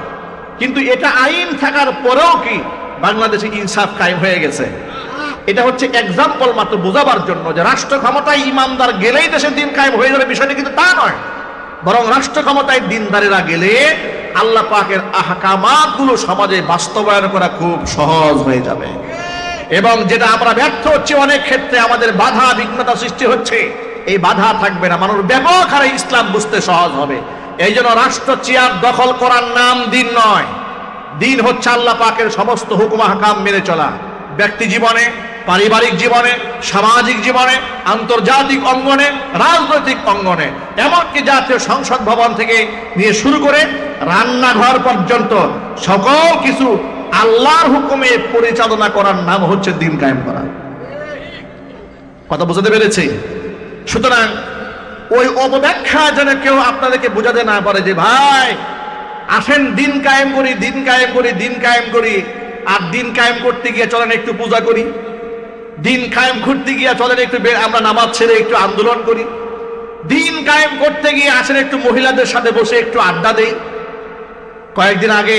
[SPEAKER 1] কিন্তু এটা আইন থাকার পরেও কি বাংলাদেশে ইনসাফ কায়েম হয়ে গেছে? এটা হচ্ছে এক্সাম্পল মাত্র বোঝাবার জন্য যে রাষ্ট্র ক্ষমতায় ইমানদার গেলেই দেশের দিন কায়েম হয়ে যাবে, বিষয়টা কিন্তু তা নয়। বরং রাষ্ট্র ক্ষমতায় দিনদারেরা গেলে আল্লাহ পাকের আহকামাতগুলো সমাজে বাস্তবায়ন করা খুব সহজ হয়ে যাবে। এবং যেটা আমরা ব্যর্থ হচ্ছে, অনেক ক্ষেত্রে আমাদের বাধা বিঘ্নতা সৃষ্টি হচ্ছে, এই বাধা থাকবে না, মানুষ ব্যাপক হারে ইসলাম বুঝতে সহজ হবে। এই জন্য রাষ্ট্র চেয়ার দখল করার নাম দিন নয়। দিন হচ্ছে আল্লাহ পাকের সমস্ত হুকুম আহকাম মেনে চলা। ব্যক্তি জীবনে, পারিবারিক জীবনে, সামাজিক জীবনে, আন্তর্জাতিক অঙ্গনে, রাজনৈতিক অঙ্গনে, এমনকি জাতীয় সংসদ ভবন থেকে নিয়ে শুরু করে রান্নাঘর পর্যন্ত সকল কিছু আল্লাহর হুকুমে পরিচালনা করার নাম হচ্ছে দিন কায়েম করা। কথা বুঝতে পেরেছি? সুতরাং ওই অপব্যাখ্যা যেন কেউ আপনাদেরকে বোঝাতে না পারে যে ভাই আসেন দিন কায়েম করি, দিন কায়েম করি, দিন কায়েম করি, আর দিন কায়েম করতে গিয়ে চলেন একটু পূজা করি, দিন কায়েম করতে গিয়ে চলেন একটু আমরা নামাজ ছেড়ে একটু আন্দোলন করি, দিন কায়েম করতে গিয়ে আসেন একটু মহিলাদের সাথে বসে একটু আড্ডা দেই। কয়েকদিন আগে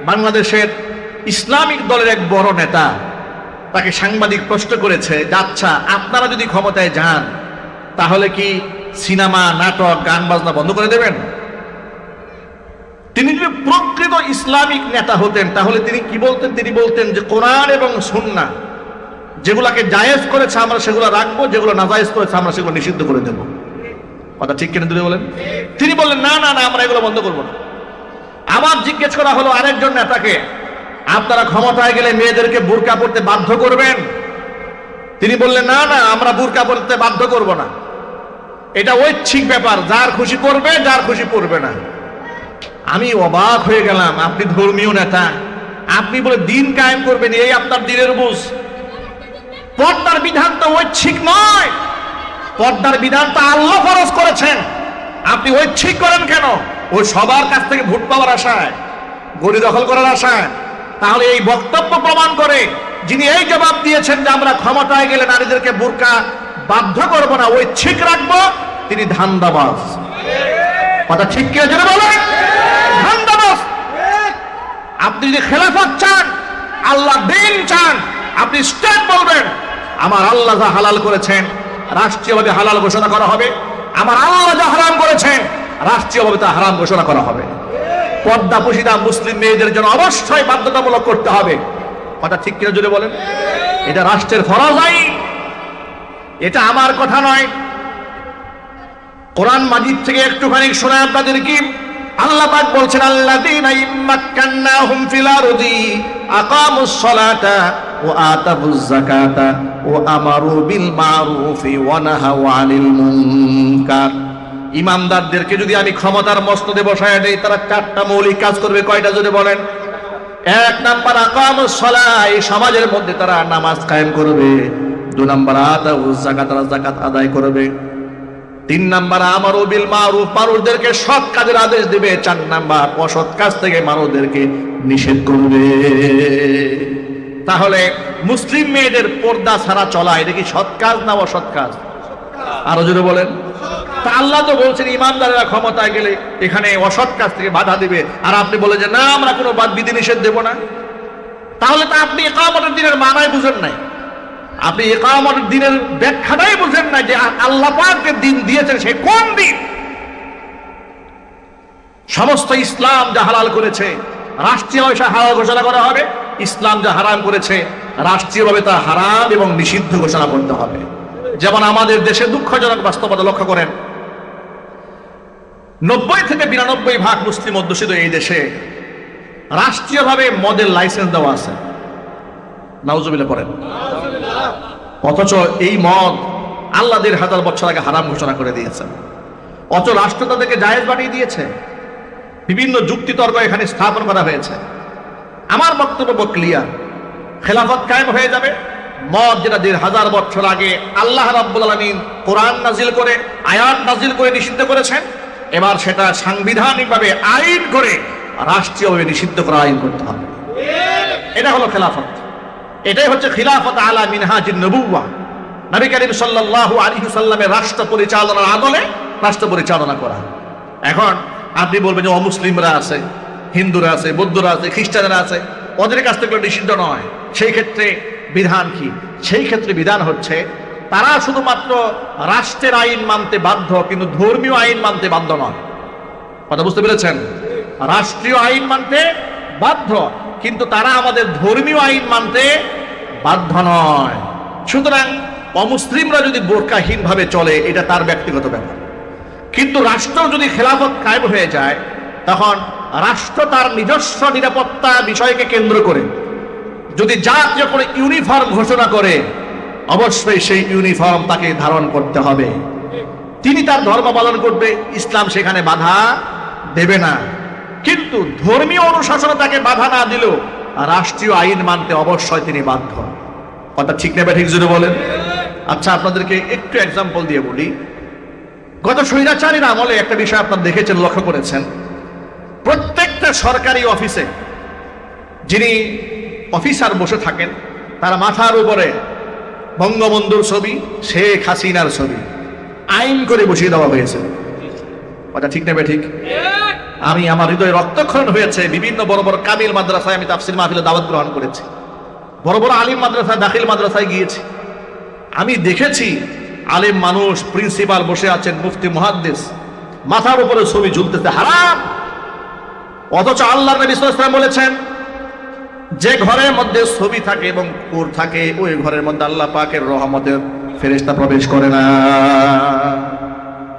[SPEAKER 1] বাংলাদেশের ইসলামিক দলের এক বড় নেতা, তাকে সাংবাদিক প্রশ্ন করেছে যে আচ্ছা আপনারা যদি ক্ষমতায় যান তাহলে কি সিনেমা, নাটক, গান বাজনা বন্ধ করে দেবেন? তিনি যদি প্রকৃত ইসলামিক নেতা হতেন তাহলে তিনি কি বলতেন? তিনি বলতেন যে কোরআন এবং সুন্নাহ যেগুলাকে জায়েজ করেছে আমরা সেগুলো রাখবো, যেগুলো নাজায়েজ করেছে আমরা সেগুলো নিষিদ্ধ করে দেব। কথা ঠিক কিনা যদি বলেন? তিনি বললেন না না না, আমরা এগুলো বন্ধ করবো না। আবার জিজ্ঞেস করা হলো আরেকজন নেতাকে, আপনারা ক্ষমতায় গেলে মেয়েদেরকে বুরকা পরতে বাধ্য করবেন? তিনি বললেন না না, আমরা বুরকা পরতে বাধ্য করব না, এটা ঐচ্ছিক ব্যাপার, যার খুশি পরবে, যার খুশি পরবে না। আমি অবাক হয়ে গেলাম, আপনি ধর্মীয় নেতা, আপনি বলে দিন কায়েম করবেন, এই আপনার দিনের বুঝ? পর্দার বিধান তো ঐচ্ছিক নয়, পর্দার বিধান তো আল্লাহ ফরজ করেছেন, আপনি ঐচ্ছিক করেন কেন? ওই সবার কাছ থেকে ভোট পাওয়ার আশায়, গদি দখল করার আশায়? তাহলে এই বক্তব্য প্রমাণ করে যিনি এই জবাব দিয়েছেন যে আমরা ক্ষমতায় গেলে নারীদেরকে বুরকা বাধ্য করব না, ঐচ্ছিক রাখবো, তিনি ধান্দাবাজ। কথা ঠিক কিনা জেনে বলেন? ধান্দাবাজ। আপনি যদি খেলাফত চান, আল্লাহ দিন চান, আপনি স্টেট বলবেন আমার আল্লাহ যা হালাল করেছেন রাষ্ট্রীয়ভাবে হালাল ঘোষণা করা হবে, আমার আল্লাহ যা হারাম করেছেন রাষ্ট্রীয়ভাবে তা হারাম ঘোষণা করা হবে। পর্দা পুশিদা মুসলিম মেয়েদের জন্য অবশ্যই বাধ্যতামূলক করতে হবে। কথা ঠিক কিনা জোরে বলেন? এটা রাষ্ট্রের ফরজ আইন, এটা আমার কথা নয়। কোরআন মাজিদ থেকে একটুখানি শোনায় আপনাদের কি আল্লাহ পাক বলছেন, আল্লাযীনা ইম্মাক্কান্নাহুম ফিল আরদি আকামুস সালাতা ওয়া আতাবুজ যাকাতা ওয়া আমারু বিল মারুফি ওয়া নাহাউ আনিল মুনকার। ইমানদারদেরকে যদি আমি ক্ষমতার মসনদে বসায় দেই, তারা চারটা মৌলিক কাজ করবে। কয়টা যদি বলেন? এক নাম্বার আকামুস সালাহ, এই সমাজের মধ্যে তারা নামাজ কায়েম করবে। দুই নাম্বার আতাবুজ যাকাত, তারা যাকাত আদায় করবে। তিন নাম্বার আমারু বিল মারুফ, মানুষদেরকে সৎ কাজের আদেশ দিবে। চার নাম্বার অসৎ কাজ থেকে মানুষদেরকে নিষেধ করবে। তাহলে মুসলিম মেয়েদের পর্দা ছাড়া চলা, এটা কি সৎ কাজ না অসৎ কাজ? আরো জোরে বলেন। তা আল্লাহ তো বলছেন ইমানদারেরা ক্ষমতায় গেলে এখানে অসৎ কাজ থেকে বাধা দিবে, আর আপনি বলে যে না আমরা কোনো বিধি নিষেধ দেব না। তাহলে তো আপনি ইকামতের দিনের মানায় বুঝেন নাই, আপনি ইকামতের দিনের ব্যাখ্যাটাই বুঝেন না, যে আল্লাহ পাক যে দিন দিয়েছেন সে কোন দিন। সমস্ত ইসলাম যা হালাল করেছে রাষ্ট্রীয়ভাবে হালাল ঘোষণা করা হবে, ইসলাম যা হারাম করেছে রাষ্ট্রীয়ভাবে তা হারাম এবং নিষিদ্ধ ঘোষণা করতে হবে। যেমন আমাদের দেশে দুঃখজনক বাস্তবতা লক্ষ্য করেন, 90 থেকে 92% মুসলিম অধ্যুষিত এই দেশে রাষ্ট্রীয়ভাবে মদের লাইসেন্স দেওয়া আছে। নাউজুবিল্লাহ পড়েন। অথচ এই মদ আল্লাহ 1000 বছর আগে হারাম ঘোষণা করে দিয়েছেন, অথচ রাষ্ট্র তাদেরকে জায়েজ বানিয়ে দিয়েছে। বিভিন্ন যুক্তিতর্ক এখানে স্থাপন করা হয়েছে। আমার বক্তব্য ক্লিয়ার, খেলাফত কায়েম হয়ে যাবে। মদ যেটা 1000 বছর আগে আল্লাহ রাব্বুল আলামিন কোরআন নাজিল করে, আয়াত নাজিল করে নিষিদ্ধ করেছেন, এবার সেটা সাংবিধানিকভাবে আইন করে রাষ্ট্রীয়ভাবে নিষিদ্ধ করা আইন করতে হবে। এটা হলো খেলাফত। এটাই হচ্ছে খিলাফত আলা মিনহাজিন নবুওয়াহ, নবী করিম সাল্লাল্লাহু আলাইহি সাল্লামের রাষ্ট্র পরিচালনার আদলে রাষ্ট্র পরিচালনা করা। এখন আপনি বলবেন যে অমুসলিমরা আছে, হিন্দুরা আছে, বৌদ্ধরা আছে, খ্রিস্টানরা আছে, ওদের কাছ থেকে নিষিদ্ধ নয়। সেই ক্ষেত্রে বিধান কি? সেই ক্ষেত্রে বিধান হচ্ছে তারা শুধুমাত্র রাষ্ট্রের আইন মানতে বাধ্য, কিন্তু ধর্মীয় আইন মানতে বাধ্য নয়। কথা বুঝতে পেরেছেন? রাষ্ট্রীয় আইন মানতে বাধ্য, কিন্তু তারা আমাদের ধর্মীয় আইন মানতে বাধ্য নয়। সুতরাং অমুসলিমরা যদি বোরকাহীন ভাবে চলে এটা তার ব্যক্তিগত ব্যাপার, কিন্তু রাষ্ট্র যদি খেলাফত কায়েম হয়ে যায় তখন রাষ্ট্র তার নিজস্ব নিরাপত্তা বিষয়কে কেন্দ্র করে যদি জাতীয় কোনো ইউনিফর্ম ঘোষণা করে, অবশ্যই সেই ইউনিফর্ম তাকে ধারণ করতে হবে। তিনি তার ধর্ম পালন করবে, ইসলাম সেখানে বাধা দেবে না। কিন্তু ধর্মীয় অনুশাসনে তাকে বাধা না দিলেও রাষ্ট্রীয় আইন মানতে অবশ্যই তিনি বাধ্য। কথা ঠিক নেবে? ঠিক যদি বলেন। আচ্ছা, আপনাদেরকে একটু এক্সাম্পল দিয়ে বলি। গত স্বৈরাচারীর আমলে একটা বিষয় আপনারা দেখেছেন, লক্ষ্য করেছেন, প্রত্যেকটা সরকারি অফিসে যিনি অফিসার বসে থাকেন তারা মাথার উপরে বঙ্গবন্ধুর ছবি, শেখ হাসিনার ছবি আইন করে বসিয়ে দেওয়া হয়েছে। কথা ঠিক নেবে ঠিক? আমি আমার হৃদয়ে রক্তক্ষরণ হয়েছে। বিভিন্ন বড় বড় কামিল মাদ্রাসায় আমি তাফসীর মাহফিলে দাওয়াত গ্রহণ করেছি, বড় বড় আলিম মাদ্রাসায়, দাখিল মাদ্রাসায় গিয়েছি। আমি দেখেছি আলিম মানুষ, প্রিন্সিপাল বসে আছেন, মুফতি মুহাদ্দিস, মাথার উপরে ছবি ঝুলতেছে, হারাম। অথচ আল্লাহর নবী সাল্লাল্লাহু আলাইহি ওয়াসাল্লাম বলেছেন, যে ঘরের মধ্যে ছবি থাকে এবং কুর থাকে, ওই ঘরের মধ্যে আল্লাহ পাকের রহমতের ফেরেশতা প্রবেশ করে না।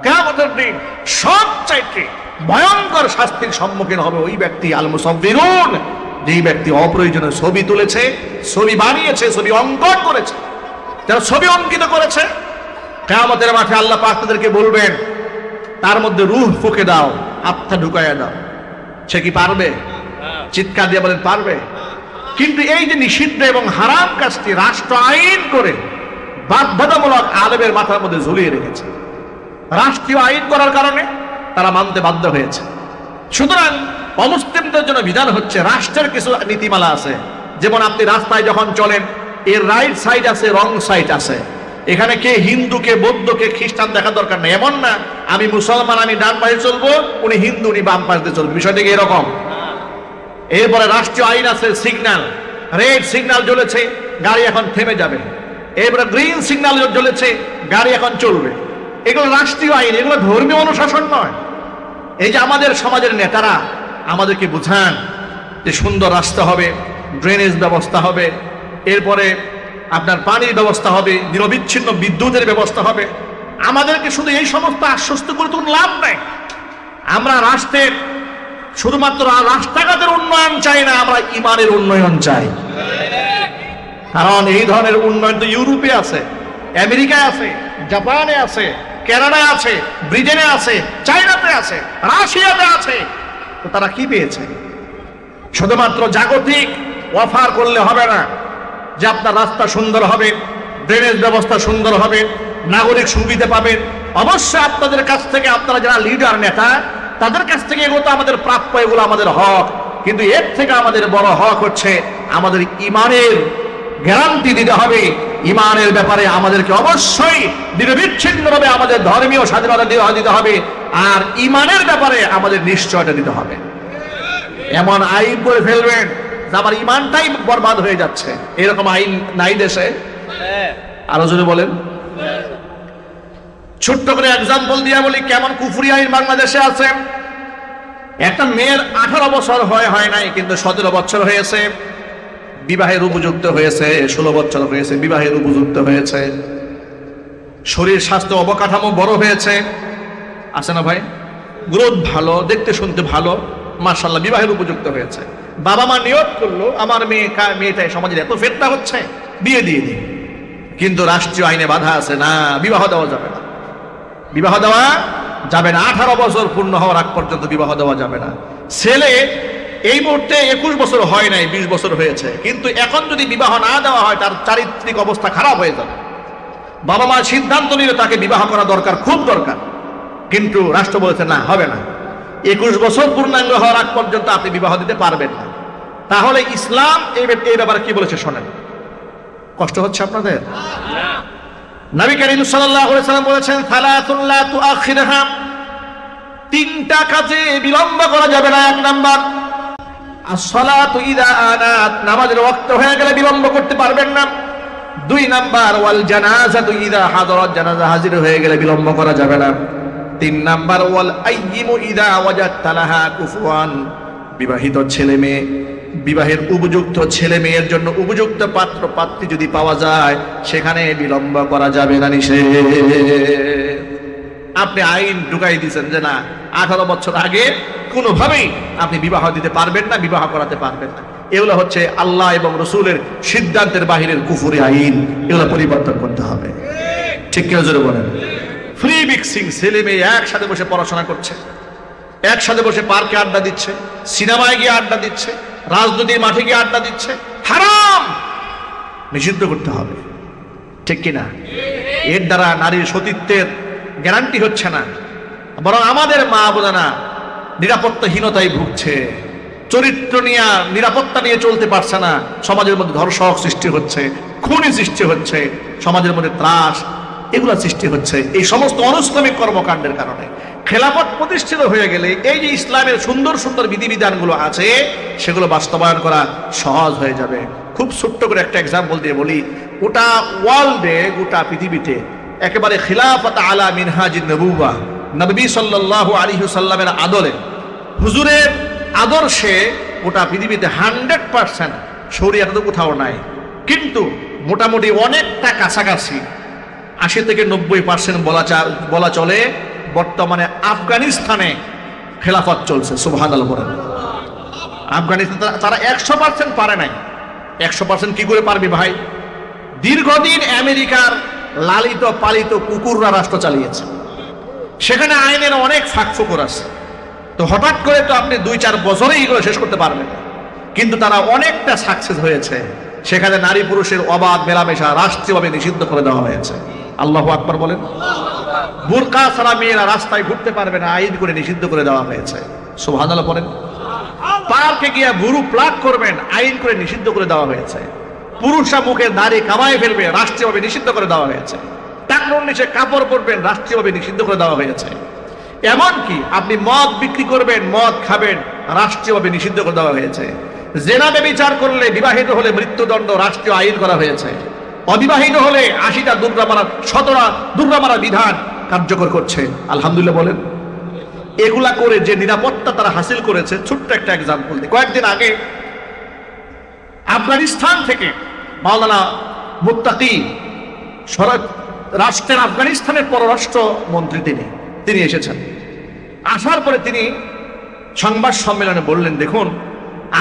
[SPEAKER 1] কিয়ামতের দিন সবচাইতে ভয়ঙ্কর শাস্তির সম্মুখীন হবে ওই ব্যক্তি, আল মুসাব্বিরুন, যেই ব্যক্তি অপ্রয়োজনীয় ছবি তুলেছে, ছবি বানিয়েছে, ছবি অঙ্কন করেছে, যারা ছবি অঙ্কিত করেছে। কিয়ামতের মাঠে আল্লাহ পাক তাদেরকে বলবেন, তার মধ্যে রূহ ফুঁকে দাও, আত্মা ঢুকাইয়া দাও। সে কি পারবে? চিৎকার দিয়ে বলেন পারবে? কিন্তু এই যে নিষিদ্ধ এবং হারাম কাজটি রাষ্ট্র আইন করে বাধ্যতামূলক আলেমের মাথার মধ্যে ঝুলিয়ে রেখেছে। রাষ্ট্রীয় আইন করার কারণে তারা মানতে বাধ্য হয়েছে। সুতরাং অমুসলিমদের জন্য বিধান হচ্ছে, রাষ্ট্রের কিছু নীতিমালা আছে। যেমন আপনি রাস্তায় যখন চলেন, এর রাইট সাইড আছে, রং সাইড আছে। এখানে কে হিন্দু, কে বৌদ্ধ, কে খ্রিস্টান দেখা দরকার নেই। এমন না আমি মুসলমান, আমি ডান পাশে চলবো, উনি হিন্দু, উনি বাম পাশে চলবে, বিষয়টা কি এরকম? এরপরে রাষ্ট্রীয় আইন আছে, সিগন্যাল, রেড সিগন্যাল জ্বলেছে, গাড়ি এখন থেমে যাবে। এরপরে গ্রিন সিগন্যাল জ্বলেছে, গাড়ি এখন চলবে। এগুলো রাষ্ট্রীয় আইন, এগুলো ধর্মীয় অনুশাসন নয়। এই যে আমাদের সমাজের নেতারা আমাদেরকে বুঝান যে সুন্দর রাস্তা হবে, ড্রেনেজ ব্যবস্থা হবে, এরপরে আপনার পানির ব্যবস্থা হবে, নিরবিচ্ছিন্ন বিদ্যুতের ব্যবস্থা হবে, আমাদেরকে শুধু এই সমস্ত আশ্বস্ত করে তো লাভ নাই। আমরা রাষ্ট্রের শুধুমাত্র রাস্তাঘাটের উন্নয়ন চাই না, আমরা ইমানের উন্নয়ন চাই। কারণ এই ধরনের উন্নয়ন তো ইউরোপে আছে, আমেরিকায় আছে, জাপানে আছে, কানাডায় আছে, ব্রিটেনে আছে, চায়নাতে আছে, রাশিয়াতে আছে। তো তারা কি পেয়েছে? শুধুমাত্র জাগতিক অফার করলে হবে না যে আপনার রাস্তা সুন্দর হবে, ড্রেনেজ ব্যবস্থা সুন্দর হবে, নাগরিক সুবিধা পাবেন। অবশ্যই আপনাদের কাছ থেকে, আপনারা যারা লিডার, নেতা, তাদের কাছ থেকে এগুলো তো আমাদের প্রাপ্য, এগুলো আমাদের হক। কিন্তু এর থেকে আমাদের বড় হক হচ্ছে আমাদের ইমানের গ্যারান্টি দিতে হবে। ইমানের ব্যাপারে আমাদেরকে অবশ্যই নিরবিচ্ছিন্নভাবে আমাদের ধর্মীয় স্বাধীনতা দিতে হবে, আর ইমানের ব্যাপারে আমাদের নিশ্চয়তা দিতে হবে। এমন আইন করে ফেলবেন আমার ইমানটাই বরবাদ হয়ে যাচ্ছে, এরকম আইন নাই দেশে? আরো যদি বলেন। ছোট্ট করে এক্সাম্পল দিয়ে বলি কেমন কুফরি আইন বাংলাদেশে আছে। একটা মেয়ের 18 বছর হয় নাই, কিন্তু 17 বছর হয়েছে, বিবাহের উপযুক্ত হয়েছে, 16 বছর হয়েছে, বিবাহের উপযুক্ত হয়েছে, শরীর স্বাস্থ্য অবকাঠামো বড় হয়েছে, আছে না ভাই? গ্রোথ ভালো, দেখতে শুনতে ভালো, মাশাআল্লাহ বিবাহের উপযুক্ত হয়েছে। বাবা মা নিয়ত করলো আমার মেয়েটাই সমাজের এত ফেতনা হচ্ছে, বিয়ে দিয়ে দিই। কিন্তু রাষ্ট্রীয় আইনে বাধা আছে, না, বিবাহ দেওয়া যাবে না, বিবাহ দেওয়া যাবে না। 18 বছর পূর্ণ হওয়ার আগ পর্যন্ত বিবাহ দেওয়া যাবে না। ছেলে এই মুহূর্তে 21 বছর হয় নাই, 20 বছর হয়েছে, কিন্তু এখন যদি বিবাহ না দেওয়া হয় তার চারিত্রিক অবস্থা খারাপ হয়ে যাবে। বাবা মা সিদ্ধান্ত নিলে তাকে বিবাহ করা দরকার, খুব দরকার, কিন্তু রাষ্ট্র বলেছে না, হবে না। 21 বছর পূর্ণাঙ্গ হওয়ার আগ পর্যন্ত আপনি বিবাহ দিতে পারবেন না। তাহলে ইসলাম এই ব্যাপারে কি বলেছে শোনেন। কষ্ট হচ্ছে আপনাদের? নবী করিম সাল্লাল্লাহু আলাইহি ওয়াসাল্লাম বলেছেন, সালাতুন লা তুআখিরহা, 3টা কাজে বিলম্ব করা যাবে না। 1 নাম্বার as-salatu idha anat, নামাজের ওয়াক্ত হয়ে গেলে বিলম্ব করতে পারবেন না। 2 নাম্বার ওয়াল জানাজাতু ইদা হাদারাত, জানাজা হাজির হয়ে গেলে বিলম্ব করা যাবে না। 3 নাম্বার ওয়াল আইয়িমু ইদা ওয়াজাদতা লাহা কুফুয়ান, বিবাহিত ছেলে মেয়ে, বিবাহের উপযুক্ত ছেলে মেয়ের জন্য উপযুক্ত পাত্র পাত্রী যদি পাওয়া যায়, সেখানে বিলম্ব করা যাবে না, নিষেধ। আপনি আইন ঢুকাই দিয়েছেন যে না, 18 বছর আগে কোনোভাবেই আপনি বিবাহ দিতে পারবেন না, বিবাহ করাতে পারবেন না। এগুলো হচ্ছে আল্লাহ এবং রসুলের সিদ্ধান্তের বাহিরের কুফরি আইন, এগুলো পরিবর্তন করতে হবে। ঠিক কেউ জোরে বলেন। ফ্রি মিক্সিং, ছেলে মেয়ে একসাথে বসে পড়াশোনা করছে, একসাথে বসে পার্কে আড্ডা দিচ্ছে, সিনেমায় গিয়ে আড্ডা দিচ্ছে, রাজনৈতিক মাঠে গিয়ে আড্ডা দিচ্ছে, হারাম, নিষিদ্ধ করতে হবে। ঠিক কিনা? এর দ্বারা নারীর সতীত্বের গ্যারান্টি হচ্ছে না, বরং আমাদের মা বোনেরা নিরাপত্তাহীনতায় ভুগছে, চরিত্র নিয়ে, নিরাপত্তা নিয়ে চলতে পারছে না, সমাজের মধ্যে ধর্ষক সৃষ্টি হচ্ছে, খুনি সৃষ্টি হচ্ছে, সমাজের মধ্যে ত্রাস এগুলা সৃষ্টি হচ্ছে এই সমস্ত অনৈসলামিক কর্মকাণ্ডের কারণে। খেলাফত প্রতিষ্ঠিত হয়ে গেলে এই যে ইসলামের সুন্দর সুন্দর বিধিবিধানগুলো আছে সেগুলো বাস্তবায়ন করা সহজ হয়ে যাবে। খুব ছোট্ট করে একটা এক্সাম্পল দিয়ে বলি, গোটা ওয়ার্ল্ডে, গোটা পৃথিবীতে একেবারে খিলাফত আলা মিনহাজিন নবুওয়া, নবী সাল্লাল্লাহু আলাইহি ওয়াসাল্লামের আদলে, হুজুরের আদর্শে গোটা পৃথিবীতে 100% শরিয়াত তো কোথাও নাই, কিন্তু মোটামুটি অনেকটা কাছাকাছি 80 থেকে 90% বলা চলে বর্তমানে আফগানিস্তানে খেলাফত চলছে। সুবহানাল্লাহ বলেন। আফগানিস্তান তারা 100% পারে নাই। 100% কি করে পারবি ভাই? দীর্ঘদিন আমেরিকার লালিত পালিত কুকুররা রাষ্ট্র চালিয়েছে, সেখানে আইনের অনেক ফাঁকফোকর আছে। তো হঠাৎ করে তো আপনি 2-4 বছরেই এগুলো শেষ করতে পারবেন, কিন্তু তারা অনেকটা সাকসেস হয়েছে। সেখানে নারী পুরুষের অবাধ মেলামেশা রাষ্ট্রীয়ভাবে নিষিদ্ধ করে দেওয়া হয়েছে। আল্লাহু আকবার বলেন। বুরকা ছাড়া মেয়েরা রাস্তায় ঘুরতে পারবে না, আইন করে নিষিদ্ধ করে দেওয়া হয়েছে। সুবহানাল্লাহ বলেন। পার্কে গিয়ে বুড়ু প্লাগ করবেন, আইন করে নিষিদ্ধ করে দেওয়া হয়েছে। পুরুষরা মুখে দাড়ি কামায় ফেলবে, রাষ্ট্রীয়ভাবে নিষিদ্ধ করে দেওয়া হয়েছে। টাকনুর নিচে কাপড় পরবেন, রাষ্ট্রীয়ভাবে নিষিদ্ধ করে দেওয়া হয়েছে। এমনকি আপনি মদ বিক্রি করবেন, মদ খাবেন, রাষ্ট্রীয়ভাবে নিষিদ্ধ করে দেওয়া হয়েছে। জেনা ব্যভিচার করলে, বিবাহিত হলে মৃত্যুদণ্ড রাষ্ট্রীয় আইন করা হয়েছে। অবিবাহিত হলে 80টা দুর্গা মারা, 17টা দুর্গা মারা বিধান কার্যকর করছে। আলহামদুলিল্লাহ বলেন। এগুলা করে যে নিরাপত্তা তারা হাসিল করেছে, ছোট্ট একটা এক্সাম্পল দিই। কয়েকদিন আগে আফগানিস্তান থেকে মাওলানা মুত্তাকি, রাষ্ট্রের আফগানিস্তানের পররাষ্ট্র মন্ত্রী, তিনি এসেছেন। আসার পরে তিনি সংবাদ সম্মেলনে বললেন, দেখুন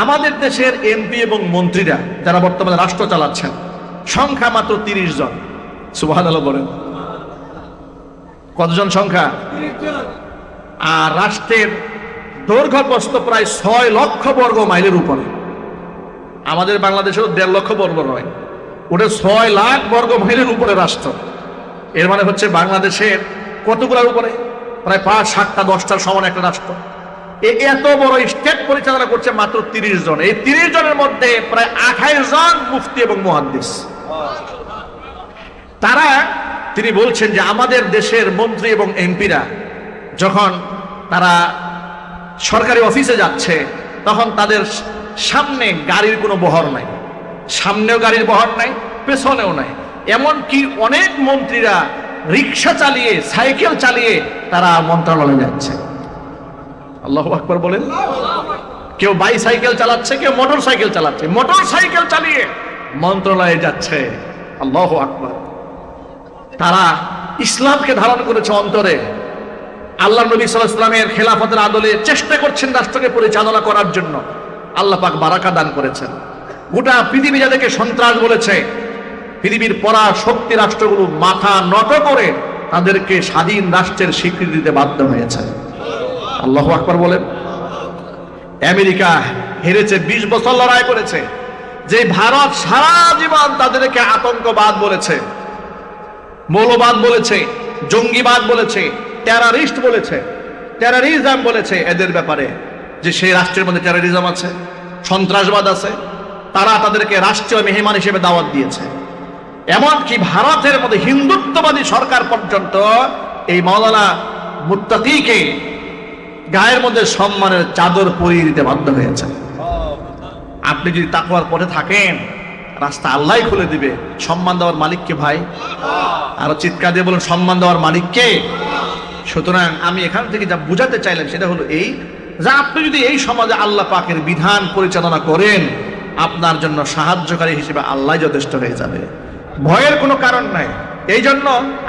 [SPEAKER 1] আমাদের দেশের এমপি এবং মন্ত্রীরা যারা বর্তমানে রাষ্ট্র চালাচ্ছেন সংখ্যা মাত্র 30 জন। সুবহানাল্লাহ বলেন। কতজন সংখ্যা? আর রাষ্ট্রের দৈর্ঘ্য প্রস্থ প্রায় 6 লক্ষ বর্গ মাইলের উপরে। আমাদের বাংলাদেশেও 1.5 লক্ষ বর্গ নয়, ওটা 6 লাখ বর্গ মাইলের উপরে রাষ্ট্র। এর মানে হচ্ছে বাংলাদেশের কতগুলোর উপরে? প্রায় 5-7টা 10টার সমান একটা রাষ্ট্র। এত বড় স্টেট পরিচালনা করছে মাত্র 30 জন। এই 30 জনের মধ্যে প্রায় 28 জন মুফতি এবং মুহাদ্দিস। তিনি বলছেন যে আমাদের দেশের মন্ত্রী এবং এমপিরা যখন তারা সরকারি অফিসে যাচ্ছে তখন তাদের সামনে গাড়ির কোনো বহর নাই, সামনেও গাড়ির বহর নাই, পেছনেও নাই। এমনকি অনেক মন্ত্রীরা রিক্সা চালিয়ে, সাইকেল চালিয়ে তারা মন্ত্রণালয়ে যাচ্ছে। আল্লাহু আকবার বলেন। কেউ বাইসাইকেল চালাচ্ছে, কেউ মোটর সাইকেল চালাচ্ছে, মোটর সাইকেল চালিয়ে মন্ত্রণালয়ে যাচ্ছে। আল্লাহু আকবার। তারা ইসলামকে ধারণ করেছে অন্তরে। আল্লাহ নবী সাল্লাল্লাহু আলাইহি ওয়াসাল্লামের খেলাফতের আদলে চেষ্টা করছেন রাষ্ট্রকে পরিচালনা করার জন্য। আল্লাহ পাক বারাকা দান করেছেন। গোটা পৃথিবী যাদেরকে সন্ত্রাস বলেছে, পৃথিবীর পরাশক্তি রাষ্ট্রগুলো মাথা নত করে তাদেরকে স্বাধীন রাষ্ট্রের স্বীকৃতি দিতে বাধ্য হয়েছে। আল্লাহু আকবার বলেন। আমেরিকা হেরেছে, 20 বছর লড়াই করেছে। যে ভারত সারা জীবন তাদেরকে আতঙ্কবাদ বলেছে, মৌলবাদ বলেছে, জঙ্গিবাদ বলেছে, টেররিস্ট বলেছে, টেররিজম বলেছে, এদের ব্যাপারে যে সেই রাষ্ট্রের মধ্যে টেররিজম আছে, সন্ত্রাসবাদ আছে, তারা তাদেরকে রাষ্ট্রীয় মেহমান হিসেবে দাওয়াত দিয়েছে। এমনকি ভারতের মধ্যে হিন্দুত্ববাদী সরকার পর্যন্ত এই মাওলানা মুত্তাকিকে গায়ের মধ্যে সম্মানের চাদর পরিয়ে দিতে বাধ্য হয়েছে। আপনি যদি তাকওয়ার পথে থাকেন, রাস্তা আল্লাহ খুলে দিবে। সম্মান দেওয়ার মালিককে ভাই, আরো চিৎকার দিয়ে বলুন, সম্মান দেওয়ার মালিককে। সুতরাং আমি এখান থেকে যা বুঝাতে চাইলাম সেটা হলো এই, যে আপনি যদি এই সমাজে আল্লাহ পাকের বিধান পরিচালনা করেন, আপনার জন্য সাহায্যকারী হিসেবে আল্লাহ যথেষ্ট হয়ে যাবে। ভয়ের কোনো কারণ নাই। এই জন্য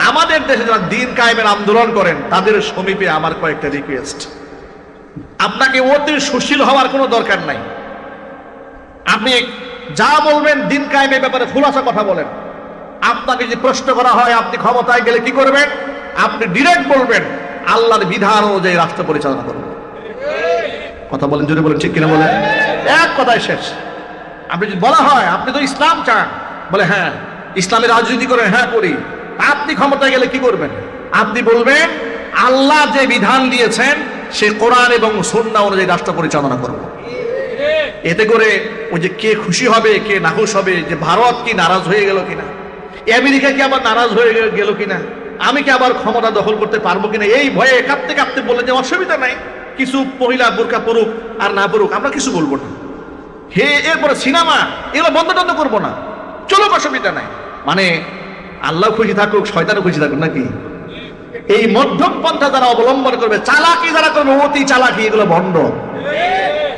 [SPEAKER 1] আমাদের দেশে যারা দ্বীন কায়েমের আন্দোলন করেন তাদের সমীপে আমার কয়েকটা রিকোয়েস্ট। আপনাকে অতি সুশীল হওয়ার কোনো দরকার নাই। আপনি যা বলবেন দ্বীন কায়েমের ব্যাপারে খোলাসা কথা বলেন। আপনাকে যদি প্রশ্ন করা হয় আপনি ক্ষমতায় গেলে কি করবেন, আপনি ডিরেক্ট বলবেন আল্লাহর বিধান অনুযায়ী রাষ্ট্র পরিচালনা করবেন। কথা বলেন, জোরে বলেন, ঠিক কিনা বলেন? এক কথায় শেষ। আপনি যদি বলা হয় আপনি তো ইসলাম চান, বলে হ্যাঁ ইসলামের রাজনীতি করেন, হ্যাঁ করি, আপনি ক্ষমতায় গেলে কি করবেন? আপনি বলবেন আল্লাহ যে বিধান দিয়েছেন সে কোরআন এবং সুন্নাহ অনুযায়ী রাষ্ট্র পরিচালনা করব। এতে করে ওই যে কে খুশি হবে কে নাখুশ হবে, যে ভারত কি নারাজ হয়ে গেল কিনা, আমেরিকা কি আবার নারাজ হয়ে গেল কিনা, আমি কি আবার ক্ষমতা দখল করতে পারবো কিনা, এই ভয়ে কাঁপতে কাঁপতে বললেন যে অসুবিধা নাই, কিছু মহিলা বোরকা পড়ুক আর না পড়ুক আমরা কিছু বলবো না। হে এরপরে সিনেমা এগুলো বন্ধ টন্ধ করবো না, চলুক অসুবিধা নাই। মানে আল্লাহ খুশি থাকুক শয়তানও খুশি থাকুক নাকি। এই মধ্যম পন্থা যারা অবলম্বন করবে, চালাকি যারা করবে, অতি চালাকি, এগুলো ভণ্ড।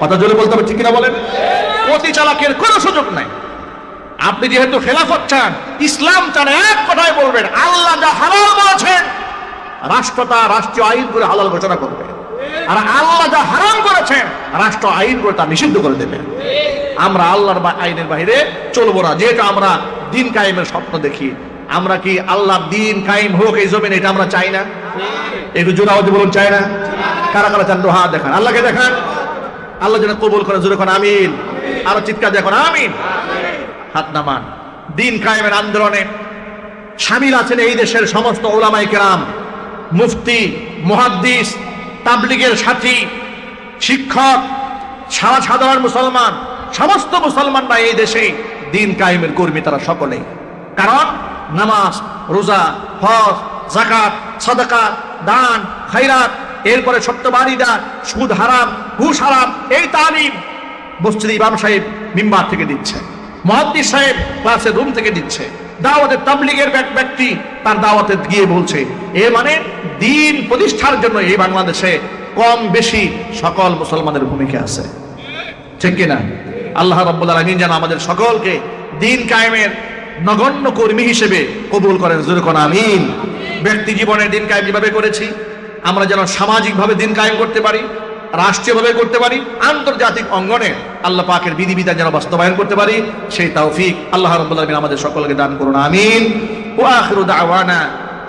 [SPEAKER 1] কথা জোরে বলতে হবে, ঠিক কিনা বলেন? অতি চালাকের কোনো সুযোগ নাই। আপনি যেহেতু খেলাফত চান, ইসলাম চান, এক কথায় বলবেন আল্লাহ যা হালাল বলেছেন রাষ্ট্রটা রাষ্ট্রীয় আইন করে হালাল ঘোষণা করবে, আর আল্লাহ যা হারাম করেছেন রাষ্ট্র আইন করে তা নিষিদ্ধ করে দেবে। আমরা আল্লাহর আইনের বাইরে চলবো না, যেহেতু আমরা দিন কায়েমের স্বপ্ন দেখি। আমরা কি আল্লাহ দিন কায়েম হোক এই জমিনে, এটা আমরা চাই না? একটু জোরে আওয়াজে বলুন চাই না? কারা কারা চান হাত দেখান, আল্লাহকে দেখান। আল্লাহ যেন কবুল করে, জোরে কোন আমিন। আরো চিৎকার দেখুন আমিন। হাত নামান। দিন কায়েমের আন্দোলনে শামিল আছেন এই দেশের সমস্ত উলামায়ে কেরাম, মুফতি, মুহাদ্দিস, তাবলীগের সাথী, শিক্ষক, সাধারণ মুসলমান, সমস্ত মুসলমানরা এই দেশে দিন কায়েমের কর্মী তারা সকলেই। কারণ নামাজ, রোজা, হজ, যাকাত, সাদাকা, দান, খায়রাত, এরপরে সত্যবাদীরা, সুদ হারাম, ঘুষ হারাম, এই তালিম মসজিদে ইমাম সাহেব মিম্বার থেকে দিচ্ছে, মুহাদ্দিস সাহেব ক্লাসের রুম থেকে দিচ্ছে, দাওয়াতের তাবলীগের ব্যক্তি তার দাওয়াতে গিয়ে বলছে। এ মানে দিন প্রতিষ্ঠার জন্য এই বাংলাদেশে কম বেশি সকল মুসলমানের ভূমিকা আছে, ঠিক কিনা? আল্লাহ রাব্বুল আলামিন যেন আমাদের সকলকে দিন কায়েমের নগণ্য কর্মী হিসেবে কবুল করেন, জোরে কোন আমিন। ব্যক্তি জীবনের দিন কায়েম যেভাবে করেছি, আমরা যেন সামাজিকভাবে দিন কায়েম করতে পারি, রাষ্ট্রীয়ভাবে করতে পারি, আন্তর্জাতিক অঙ্গনে আল্লাহ পাকের বিধিবিধান যেন বাস্তবায়ন করতে পারি, সেই তৌফিক আল্লাহ রাব্বুল আলামিন আমাদের সকলকে দান করুন, আমিন। ওয়া আখিরু দাওয়ানা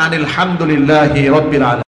[SPEAKER 1] আনিল হামদুলিল্লাহি রাব্বিল আলামিন।